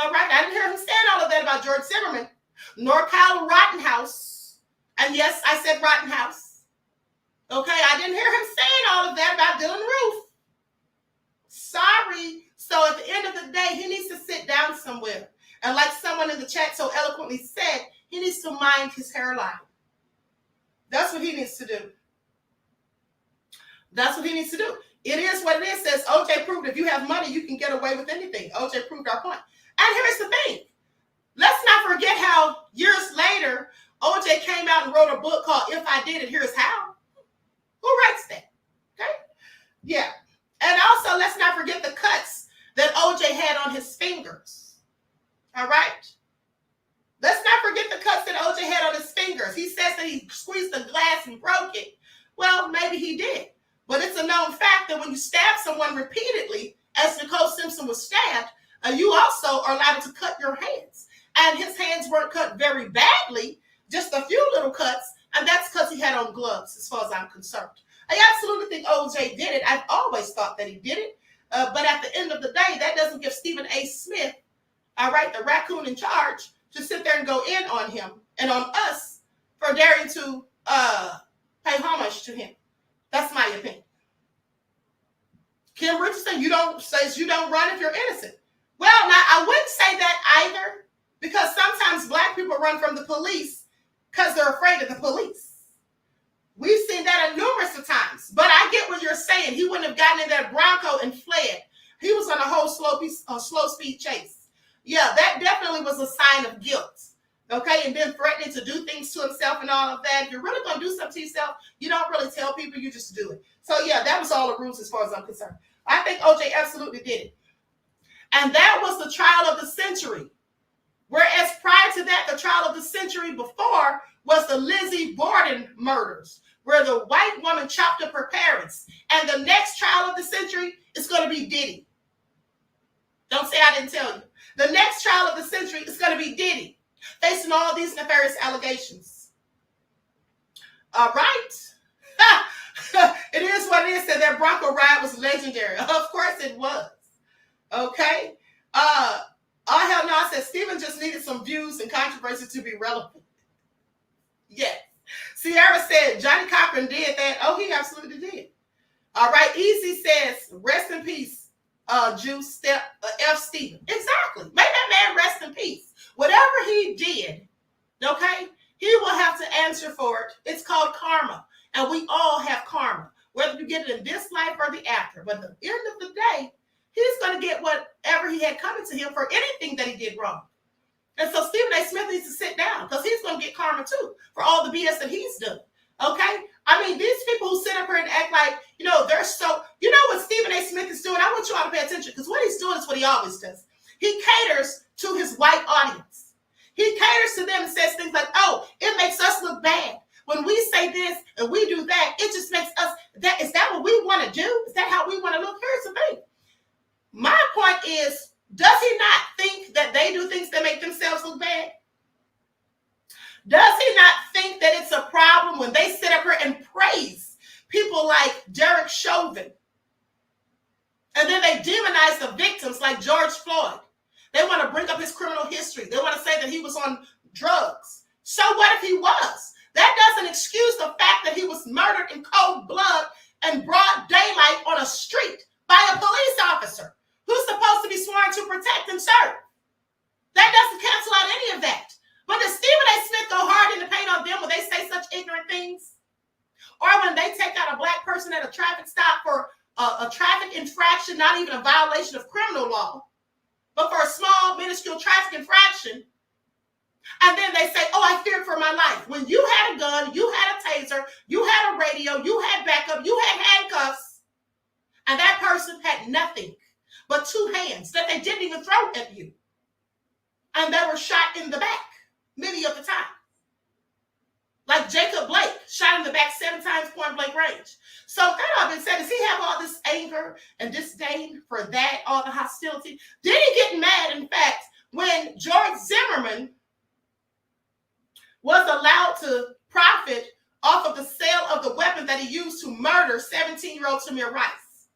Speaker 7: All right, I didn't hear him saying all of that about George Zimmerman, nor Kyle Rittenhouse. And yes, I said Rittenhouse. Okay, I didn't hear him saying all of that about Dylan Roof. Sorry. So at the end of the day, he needs to sit down somewhere. And like someone in the chat so eloquently said, he needs to mind his hairline. That's what he needs to do. That's what he needs to do. It is what it is. Says OJ proved if you have money, you can get away with anything. OJ proved our point. And here's the thing. Let's not forget how years later, OJ came out and wrote a book called If I Did It, Here's How. Who writes that? Okay. Yeah. And also, let's not forget the cuts that OJ had on his fingers. All right? Let's not forget the cuts that OJ had on his fingers. He says that he squeezed the glass and broke it. Well, maybe he did. But it's a known fact that when you stab someone repeatedly, as Nicole Simpson was stabbed, you also are liable to cut your hands. And his hands weren't cut very badly, just a few little cuts, and that's because he had on gloves, as far as I'm concerned. I absolutely think OJ did it. I've always thought that he did it. But at the end of the day, that doesn't give Stephen A. Smith, all right, the raccoon in charge, to sit there and go in on him and on us for daring to pay homage to him. That's my opinion. Kim Richardson, says you don't run if you're innocent. Well, now, I wouldn't say that either, because sometimes Black people run from the police because they're afraid of the police. We've seen that numerous of times. But I get what you're saying. He wouldn't have gotten in that Bronco and fled. He was on a whole slow speed chase. Yeah, that definitely was a sign of guilt. Okay, and then threatening to do things to himself and all of that. If you're really going to do something to yourself, you don't really tell people, you just do it. So yeah, that was all the rules as far as I'm concerned. I think OJ absolutely did it. And that was the trial of the century. Whereas prior to that, the trial of the century before was the Lizzie Borden murders, where the white woman chopped up her parents. And the next trial of the century is going to be Diddy. Don't say I didn't tell you. The next trial of the century is going to be Diddy, facing all these nefarious allegations. All right. It is what it is. And that Bronco ride was legendary. Of course it was. Okay. Oh, hell no. I said Stephen just needed some views and controversy to be relevant. Yes. Sierra said Johnny Cochran did that. Oh, he absolutely did. All right. Easy says, rest in peace, Juice, F. Stephen. Exactly. May that man rest in peace. Whatever he did, okay, he will have to answer for it. It's called karma. And we all have karma, whether you get it in this life or the after. But at the end of the day, he's going to get whatever he had coming to him for anything that he did wrong. And so Stephen A. Smith needs to sit down because he's going to get karma too for all the BS that he's done. Okay? I mean, these people who sit up here and act like, they're so, what Stephen A. Smith is doing? I want you all to pay attention because what he's doing is what he always does. He caters to his white audience. He caters to them and says things like, oh, it makes us look bad. When we say this and we do that, it just makes us, is that what we want to do? Is that how we want to look? Here's the thing. My point is, does he not think that they do things that make themselves look bad? Does he not think that it's a problem when they sit up here and praise people like Derek Chauvin? And then they demonize the victims like George Floyd. They want to bring up his criminal history. They want to say that he was on drugs. So what if he was? That doesn't excuse the fact that he was murdered in cold blood and broad daylight on a street by a police officer who's supposed to be sworn to protect and serve. That doesn't cancel out any of that. But does Stephen A. Smith go hard in the paint on them when they say such ignorant things? Or when they take out a black person at a traffic stop for a traffic infraction, not even a violation of criminal law, but for a small, minuscule traffic infraction, and then they say, oh, I feared for my life. When you had a gun, you had a taser, you had a radio, you had backup, you had handcuffs, and that person had nothing but two hands that they didn't even throw at you. And they were shot in the back many of the time. Like Jacob Blake, shot in the back 7 times, point blank range. So that all been said, does he have all this anger and disdain for that, all the hostility? Did he get mad, in fact, when George Zimmerman was allowed to profit off of the sale of the weapon that he used to murder 17-year-old Tamir Rice?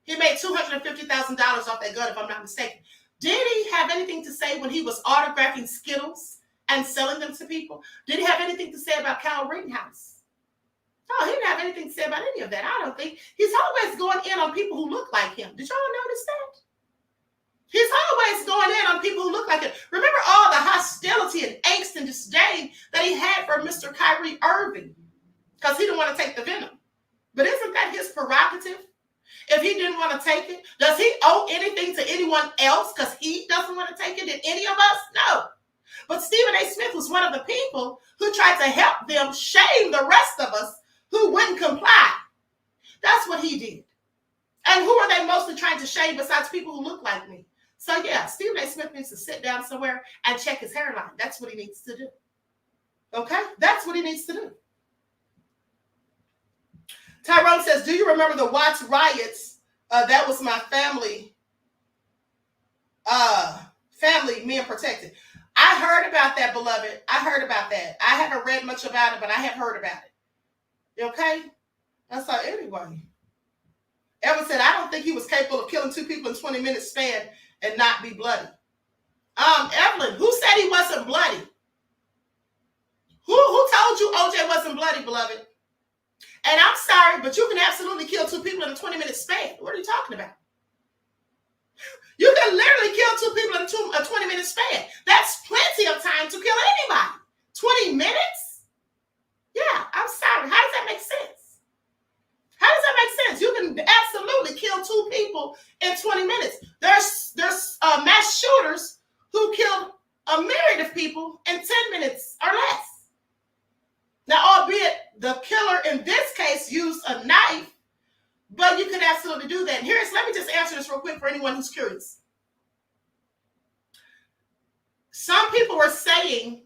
Speaker 7: He made $250,000 off that gun, if I'm not mistaken. Did he have anything to say when he was autographing Skittles and selling them to people? Did he have anything to say about Kyle Rittenhouse? No, he didn't have anything to say about any of that, I don't think. He's always going in on people who look like him. Did y'all notice that? He's always going in on people who look like him. Remember all the hostility and angst and disdain that he had for Mr. Kyrie Irving because he didn't want to take the venom. But isn't that his prerogative? If he didn't want to take it, does he owe anything to anyone else because he doesn't want to take it? Did any of us? No. But Stephen A. Smith was one of the people who tried to help them shame the rest of us who wouldn't comply. That's what he did. And who are they mostly trying to shame besides people who look like me? So yeah, Stephen A. Smith needs to sit down somewhere and check his hairline. That's what he needs to do. Okay? That's what he needs to do. Tyrone says, do you remember the Watts riots? That was my family. Family, me and protected. I heard about that, beloved. I heard about that. I haven't read much about it, but I have heard about it. Okay? That's all. Anyway. Evan said, I don't think he was capable of killing 2 people in 20 minutes span and not be bloody. Evelyn, who said he wasn't bloody? Who told you OJ wasn't bloody, beloved? And I'm sorry, but you can absolutely kill 2 people in a 20-minute span. What are you talking about? You can literally kill 2 people in a 20-minute span. That's plenty of time to kill anybody. 20 minutes? Yeah, I'm sorry. How does that make sense? How does that make sense? You can absolutely kill 2 people in 20 minutes. There's mass shooters who killed a myriad of people in 10 minutes or less. Now, albeit the killer in this case used a knife, but you can absolutely do that. Let me just answer this real quick for anyone who's curious. Some people were saying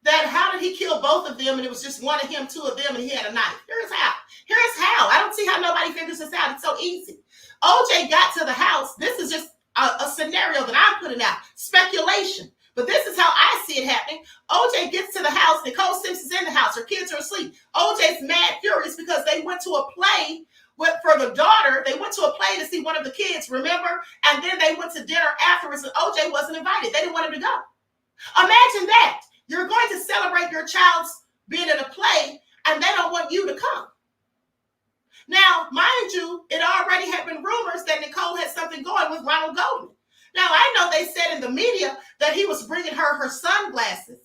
Speaker 7: that how did he kill both of them and it was just one of him, 2 of them, and he had a knife. Here's how. I don't see how nobody figures this out. It's so easy. OJ got to the house. This is just a scenario that I'm putting out. Speculation. But this is how I see it happening. OJ gets to the house. Nicole Simpson's in the house. Her kids are asleep. OJ's mad furious because they went to a play for the daughter. They went to a play to see one of the kids, remember? And then they went to dinner afterwards and OJ wasn't invited. They didn't want him to go. Imagine that. You're going to celebrate your child's being at a play and they don't want you to come. Now, mind you, it already had been rumors that Nicole had something going with Ronald Goldman. Now, I know they said in the media that he was bringing her sunglasses.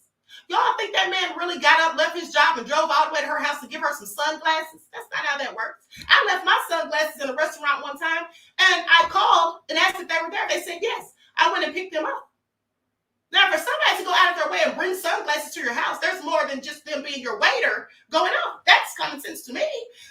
Speaker 7: Y'all think that man really got up, left his job, and drove all the way to her house to give her some sunglasses? That's not how that works. I left my sunglasses in a restaurant one time, and I called and asked if they were there. They said yes. I went and picked them up. Now, for somebody to go out of their way and bring sunglasses to your house, there's more than just them being your waiter going on. That's common sense to me.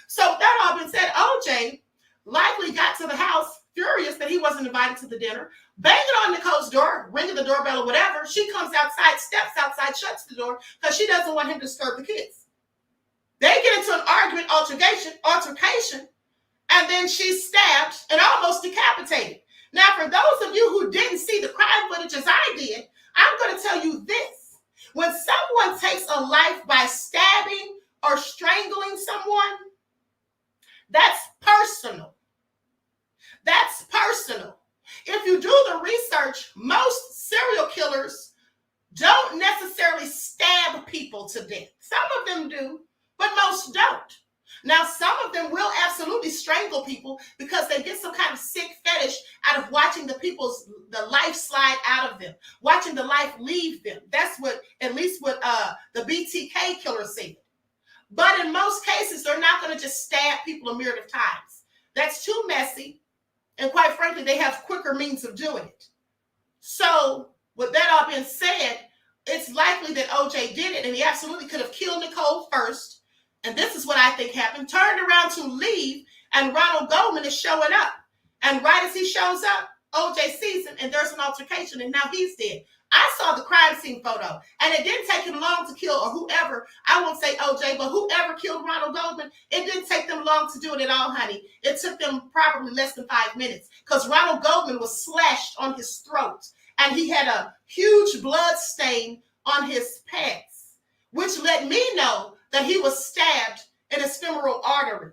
Speaker 7: So that all been said, OJ likely got to the house furious that he wasn't invited to the dinner, banging on Nicole's door, ringing the doorbell or whatever. She comes outside, steps outside, shuts the door because she doesn't want him to disturb the kids. They get into an argument, altercation, and then she's stabbed and almost decapitated. Now, for those of you who didn't see the crime footage as I did, I'm going to tell you this. When someone takes a life by stabbing or strangling someone, that's personal. That's personal. if you do the research, most serial killers don't necessarily stab people to death. Some of them do, but most don't. Now, some of them will absolutely strangle people because they get some kind of sick fetish out of watching the life slide out of them, watching the life leave them. That's what, at least what the BTK killer said. But in most cases, they're not going to just stab people a myriad of times. That's too messy. And quite frankly, they have quicker means of doing it. So with that all being said, it's likely that OJ did it, and he absolutely could have killed Nicole first. And this is what I think happened. Turned around to leave, and Ronald Goldman is showing up. And right as he shows up, OJ sees him, and there's an altercation, and now he's dead. I saw the crime scene photo, and it didn't take him long to kill, or whoever, I won't say OJ, but whoever killed Ronald Goldman, it didn't take them long to do it at all, honey. It took them probably less than 5 minutes, because Ronald Goldman was slashed on his throat, and he had a huge blood stain on his pants, which let me know that he was stabbed in his femoral artery,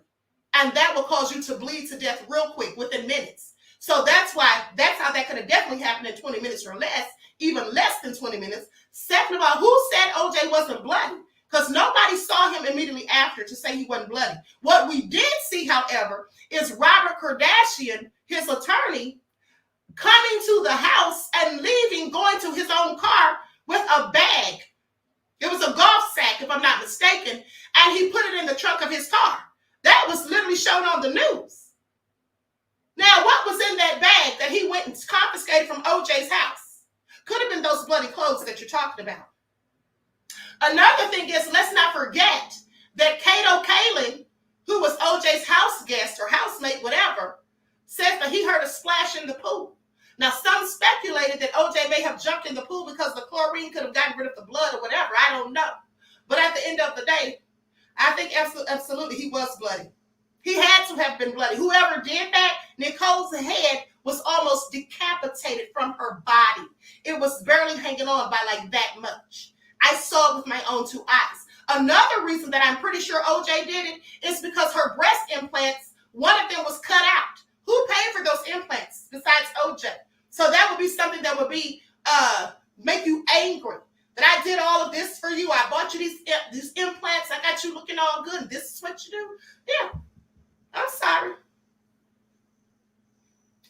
Speaker 7: and that will cause you to bleed to death real quick, within minutes. So that's how that could have definitely happened in 20 minutes or less, even less than 20 minutes. Second of all, who said OJ wasn't bloody? Because nobody saw him immediately after to say he wasn't bloody. What we did see, however, is Robert Kardashian, his attorney, coming to the house and leaving, going to his own car with a bag. It was a golf sack, if I'm not mistaken, and he put it in the trunk of his car. That was literally shown on the news. Now, what was in that bag that he went and confiscated from OJ's house? Could have been those bloody clothes that you're talking about. Another thing is, let's not forget that Kato Kaelin, who was OJ's house guest or housemate, whatever, says that he heard a splash in the pool. Now, some speculated that OJ may have jumped in the pool because the chlorine could have gotten rid of the blood or whatever. I don't know. But at the end of the day, I think absolutely he was bloody. He had to have been bloody. Whoever did that, Nicole's head was almost decapitated from her body. It was barely hanging on by like that much. I saw it with my own two eyes. Another reason that I'm pretty sure OJ did it is because her breast implants, one of them was cut out. Who paid for those implants besides OJ? So that would be something that would be make you angry. That I did all of this for you. I bought you these implants. I got you looking all good. This is what you do? Yeah. I'm sorry.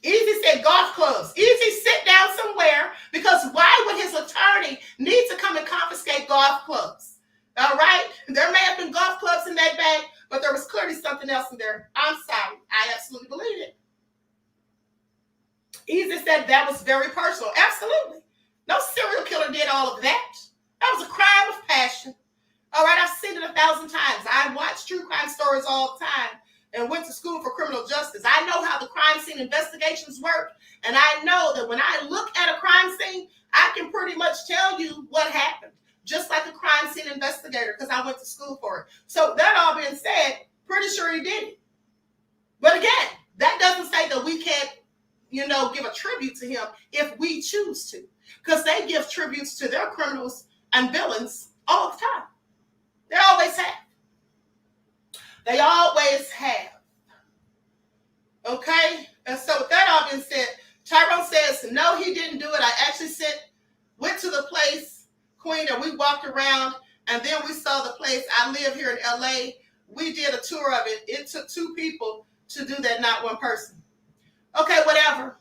Speaker 7: Easy said golf clubs. Easy sit down somewhere, because why would his attorney need to come and confiscate golf clubs? All right? There may have been golf clubs in that bag, but there was clearly something else in there. I'm sorry. I absolutely believe it. Easy said that was very personal. Absolutely. No serial killer did all of that. That was a crime of passion. All right? I've seen it 1,000 times. I watch true crime stories all the time and went to school for criminal justice. I know how the crime scene investigations work, and I know that when I look at a crime scene, I can pretty much tell you what happened, just like a crime scene investigator, because I went to school for it. So that all being said, pretty sure he did it. But again, that doesn't say that we can't, give a tribute to him if we choose to, because they give tributes to their criminals and villains all the time. They always have. They always have. Okay? And so with that all being said, Tyrone says, no, he didn't do it. I actually went to the place, Queen, and we walked around, and then we saw the place. I live here in LA. We did a tour of it. It took 2 people to do that, not 1 person. Okay, whatever.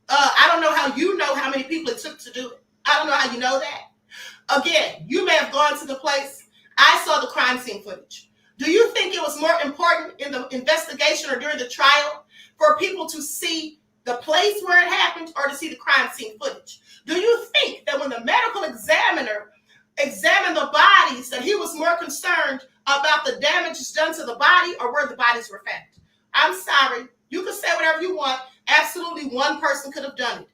Speaker 7: I don't know how you know how many people it took to do it. I don't know how you know that. Again, you may have gone to the place. I saw the crime scene footage. Do you think it was more important in the investigation or during the trial for people to see the place where it happened or to see the crime scene footage? Do you think that when the medical examiner examined the bodies, that he was more concerned about the damage done to the body or where the bodies were found? I'm sorry. You can say whatever you want. Absolutely 1 person could have done it.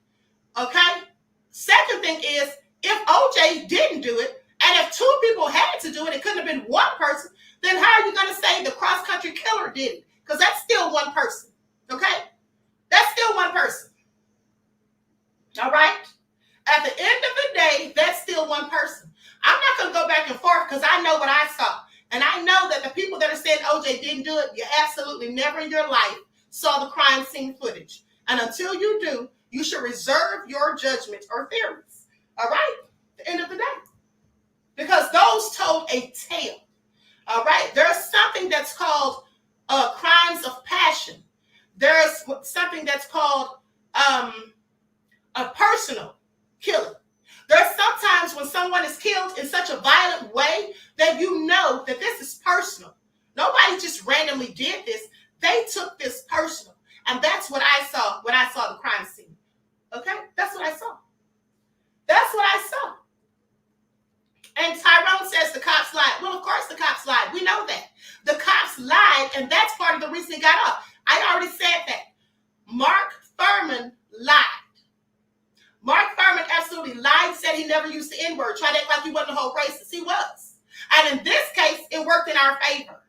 Speaker 7: Okay? Second thing is, if OJ didn't do it, and if 2 people had to do it, it couldn't have been 1 person, then how are you going to say the cross-country killer did it? Because that's still 1 person. Okay? That's still 1 person. All right? At the end of the day, that's still 1 person. I'm not going to go back and forth because I know what I saw. And I know that the people that are saying OJ didn't do it, you absolutely never in your life saw the crime scene footage. And until you do, You should reserve your judgment or theories. All right? At the end of the day. Because those told a tale. All right? There's something that's called crimes of passion. There's something that's called a personal killing. There's sometimes when someone is killed in such a violent way that you know that this is personal. Nobody just randomly did this. They took this personal. And that's what I saw when I saw the crime scene. Okay? That's what I saw. That's what I saw. And Tyrone says the cops lied. Well, of course the cops lied. We know that. The cops lied, and that's part of the reason he got off. I already said that. Mark Furman lied. Mark Furman absolutely lied, said he never used the N-word, tried to act like he wasn't a whole racist. He was. And in this case, it worked in our favor.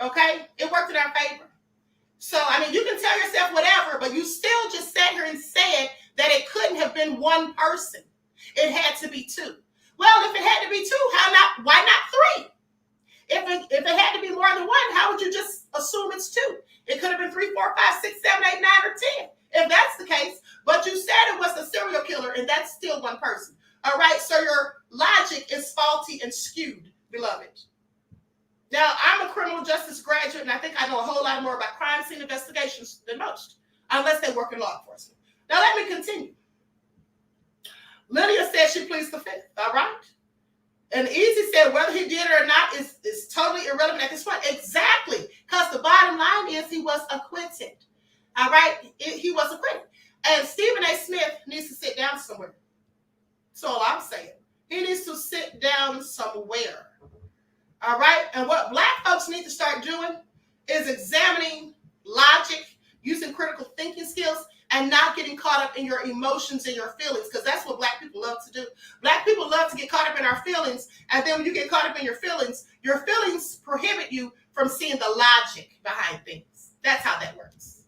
Speaker 7: Okay? It worked in our favor. So, I mean, you can tell yourself whatever, but you still just sat here and said that it couldn't have been one person. It had to be two. Well, if it had to be two, why not three? If it had to be more than one, how would you just assume it's two? It could have been 3, 4, 5, 6, 7, 8, 9, or 10. If that's the case, but you said it was a serial killer, and that's still one person. All right, so your logic is faulty and skewed, beloved. Now, I'm a criminal justice graduate, and I think I know a whole lot more about crime scene investigations than most, unless they work in law enforcement. Now, let me continue. Lydia said she pleads the fifth, all right? And Easy said whether he did it or not is totally irrelevant at this point. Exactly, because the bottom line is he was acquitted. All right, he was acquitted. And Stephen A. Smith needs to sit down somewhere. That's all I'm saying. He needs to sit down somewhere. All right, and what Black folks need to start doing is examining logic, using critical thinking skills, and not getting caught up in your emotions and your feelings, because that's what Black people love to do. Black people love to get caught up in our feelings, and then when you get caught up in your feelings prohibit you from seeing the logic behind things. That's how that works.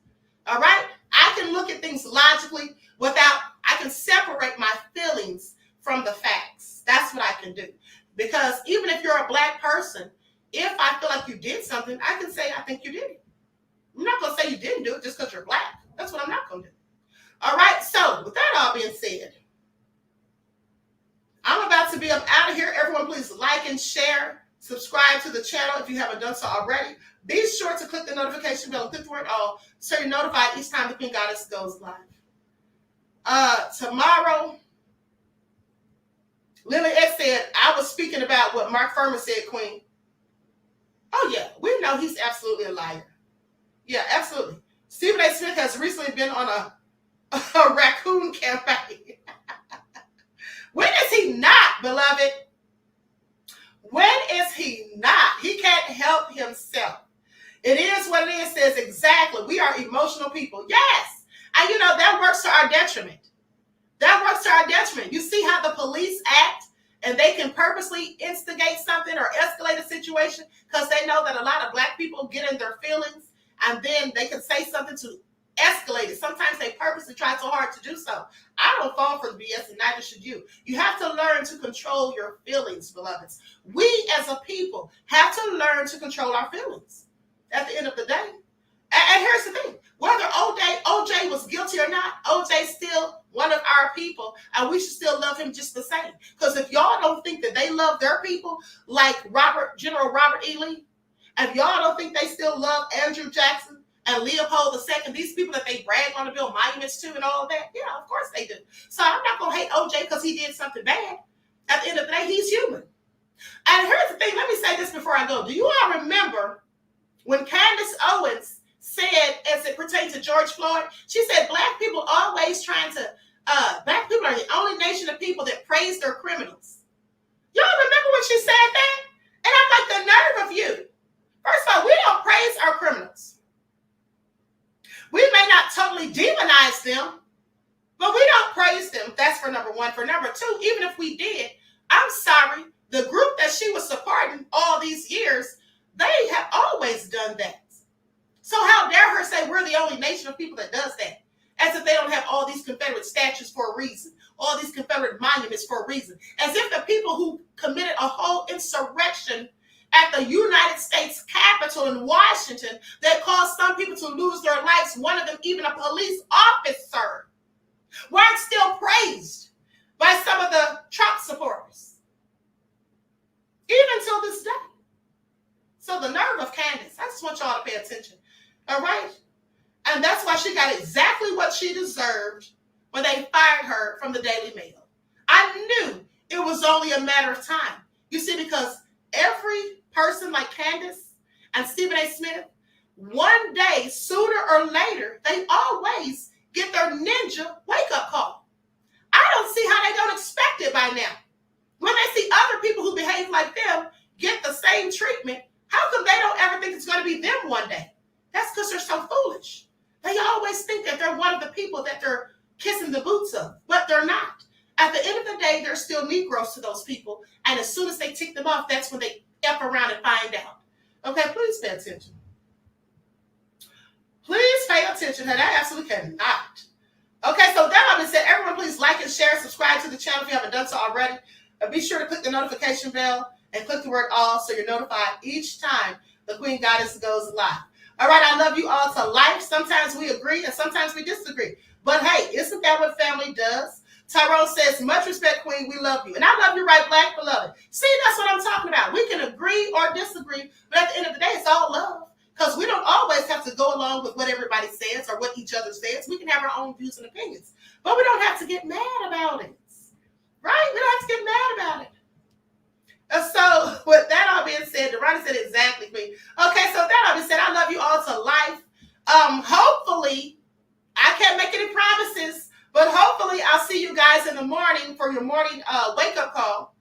Speaker 7: All right? I can look at things logically I can separate my feelings from the facts. That's what I can do. Because even if you're a Black person, if I feel like you did something, I can say, I think you did it. I'm not going to say you didn't do it just because you're Black. That's what I'm not going to do. All right? So, with that all being said, I'm about to be up out of here. Everyone, please like and share. Subscribe to the channel if you haven't done so already. Be sure to click the notification bell and click the word all so you're notified each time the Queen Goddess goes live. Tomorrow, Lily X said, I was speaking about what Mark Furman said, Queen. Oh, yeah. We know he's absolutely a liar. Yeah, absolutely. Stephen A. Smith has recently been on a raccoon campaign. When is he not, beloved? When is he not? He can't help himself. It is what it is, says exactly. We are emotional people. Yes. And you know, that works to our detriment. That works to our detriment. You see how the police act, and they can purposely instigate something or escalate a situation because they know that a lot of Black people get in their feelings, and then they can say something to escalate it. Sometimes they purposely try so hard to do so. I don't fall for the BS, and neither should you. You have to learn to control your feelings, beloveds. We as a people have to learn to control our feelings at the end of the day. And here's the thing. Whether OJ was guilty or not, OJ's still one of our people, and we should still love him just the same. Because if y'all don't think that they love their people like General Robert E. Lee, if y'all don't think they still love Andrew Jackson and Leopold II, these people that they brag on to build monuments to and all of that, yeah, of course they do. So I'm not going to hate OJ because he did something bad. At the end of the day, he's human. And here's the thing. Let me say this before I go. Do you all remember when Candace Owens said, as it pertains to George Floyd, she said, Black people always trying to, Black people are the only nation of people that praise their criminals. Y'all remember when she said that? And I'm like, the nerve of you. First of all, we don't praise our criminals. We may not totally demonize them, but we don't praise them. That's for number one. For number two, even if we did, I'm sorry, the group that she was supporting all these years, they have always done that. So how dare her say we're the only nation of people that does that? As if they don't have all these Confederate statues for a reason, all these Confederate monuments for a reason. As if the people who committed a whole insurrection at the United States Capitol in Washington that caused some people to lose their lives, one of them even a police officer. weren't still praised by some of the Trump supporters, even till this day. So the nerve of Candace, I just want y'all to pay attention, all right? And that's why she got exactly what she deserved when they fired her from the Daily Mail. I knew it was only a matter of time. You see, because every person like Candace and Stephen A. Smith, one day, sooner or later, they always get their ninja wake-up call. I don't see how they don't expect it by now. When they see other people who behave like them get the same treatment, how come they don't ever think it's going to be them one day? That's because they're so foolish. They always think that they're one of the people that they're kissing the boots of, but they're not. At the end of the day, they're still Negroes to those people, and as soon as they tick them off, that's when they F around and find out. Okay, please pay attention. Please pay attention, and I absolutely cannot. Okay, so that being said, everyone please like and share, subscribe to the channel if you haven't done so already. Be sure to click the notification bell and click the word all so you're notified each time the Queen Goddess goes live. All right, I love you all to life. Sometimes we agree and sometimes we disagree. But hey, isn't that what family does? Tyrone says, much respect, Queen, we love you. And I love you right back, beloved. See, that's what I'm talking about. We can agree or disagree, but at the end of the day, it's all love. Because we don't always have to go along with what everybody says or what each other says. We can have our own views and opinions. But we don't have to get mad about it. Right? We don't have to get mad about it. So, with that all being said, Deronda said exactly, Queen. Okay, so that all being said, I love you all to life. Hopefully, I can't make any promises, but hopefully I'll see you guys in the morning for your morning wake-up call.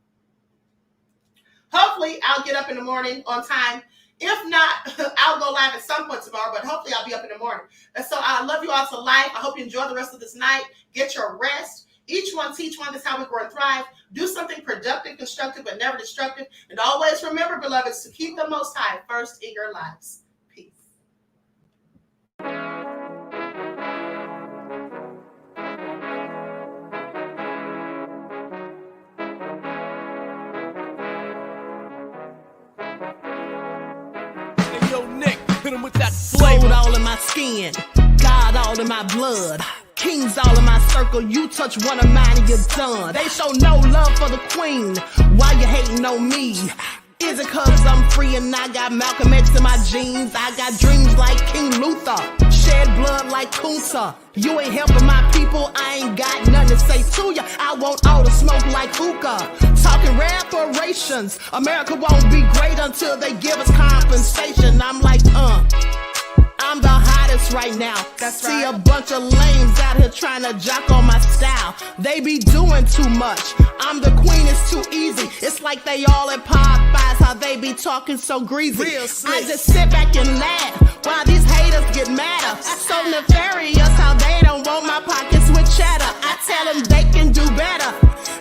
Speaker 7: Hopefully, I'll get up in the morning on time. If not, I'll go live at some point tomorrow, but hopefully I'll be up in the morning. And so I love you all to life. I hope you enjoy the rest of this night. Get your rest. Each one teach one. That's how we grow and thrive. Do something productive, constructive, but never destructive. And always remember, beloveds, to keep the Most High first in your lives. Peace.
Speaker 15: Hey, yo, Nick, hit him with that flavor. Soul all in my skin, God all in my blood. Kings all in my circle, you touch one of mine and you're done. They show no love for the queen, why you hating on me? Is it cause I'm free and I got Malcolm X in my jeans? I got dreams like King Luther, shed blood like Kunta. You ain't helping my people, I ain't got nothing to say to ya. I want all the smoke like hookah. Talking reparations, America won't be great until they give us compensation. I'm like, I'm the hottest right now. That's See right. A bunch of lames out here trying to jock on my style. They be doing too much. I'm the queen, it's too easy. It's like they all at Popeyes, how they be talking so greasy. I just sit back and laugh while these haters get madder. So nefarious how they don't want my pockets with cheddar. I tell them they can do better.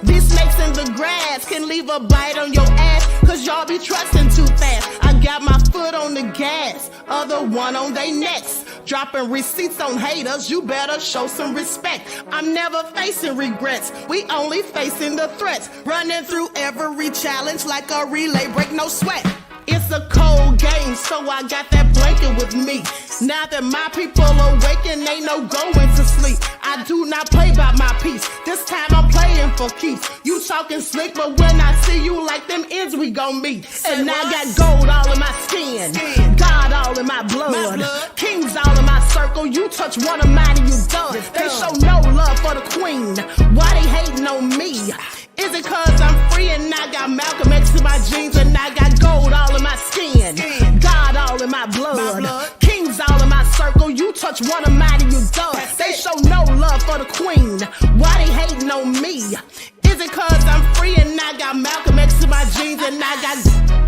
Speaker 15: These snakes in the grass can leave a bite on your ass, cause y'all be trusting too fast. I got my foot on the gas, other one on they necks. Dropping receipts on haters, you better show some respect. I'm never facing regrets, we only facing the threats. Running through every challenge like a relay, break no sweat. It's a cold game, so I got that blanket with me. Now that my people awaken, ain't no going to sleep. I do not play by my piece, this time I'm playing for keeps. You talking slick, but when I see you like them ends, we gon' meet. And I got gold all in my skin, God all in my blood. Kings all in my circle, you touch one of mine and you done. They show no love for the queen, why they hating on me? Is it cause I'm free and I got Malcolm X in my jeans and I got gold all in my skin, God all in my blood. Kings all in my circle, you touch one of mine and you done. They show no love for the queen, why they hating on me? Is it cause I'm free and I got Malcolm X in my jeans and I got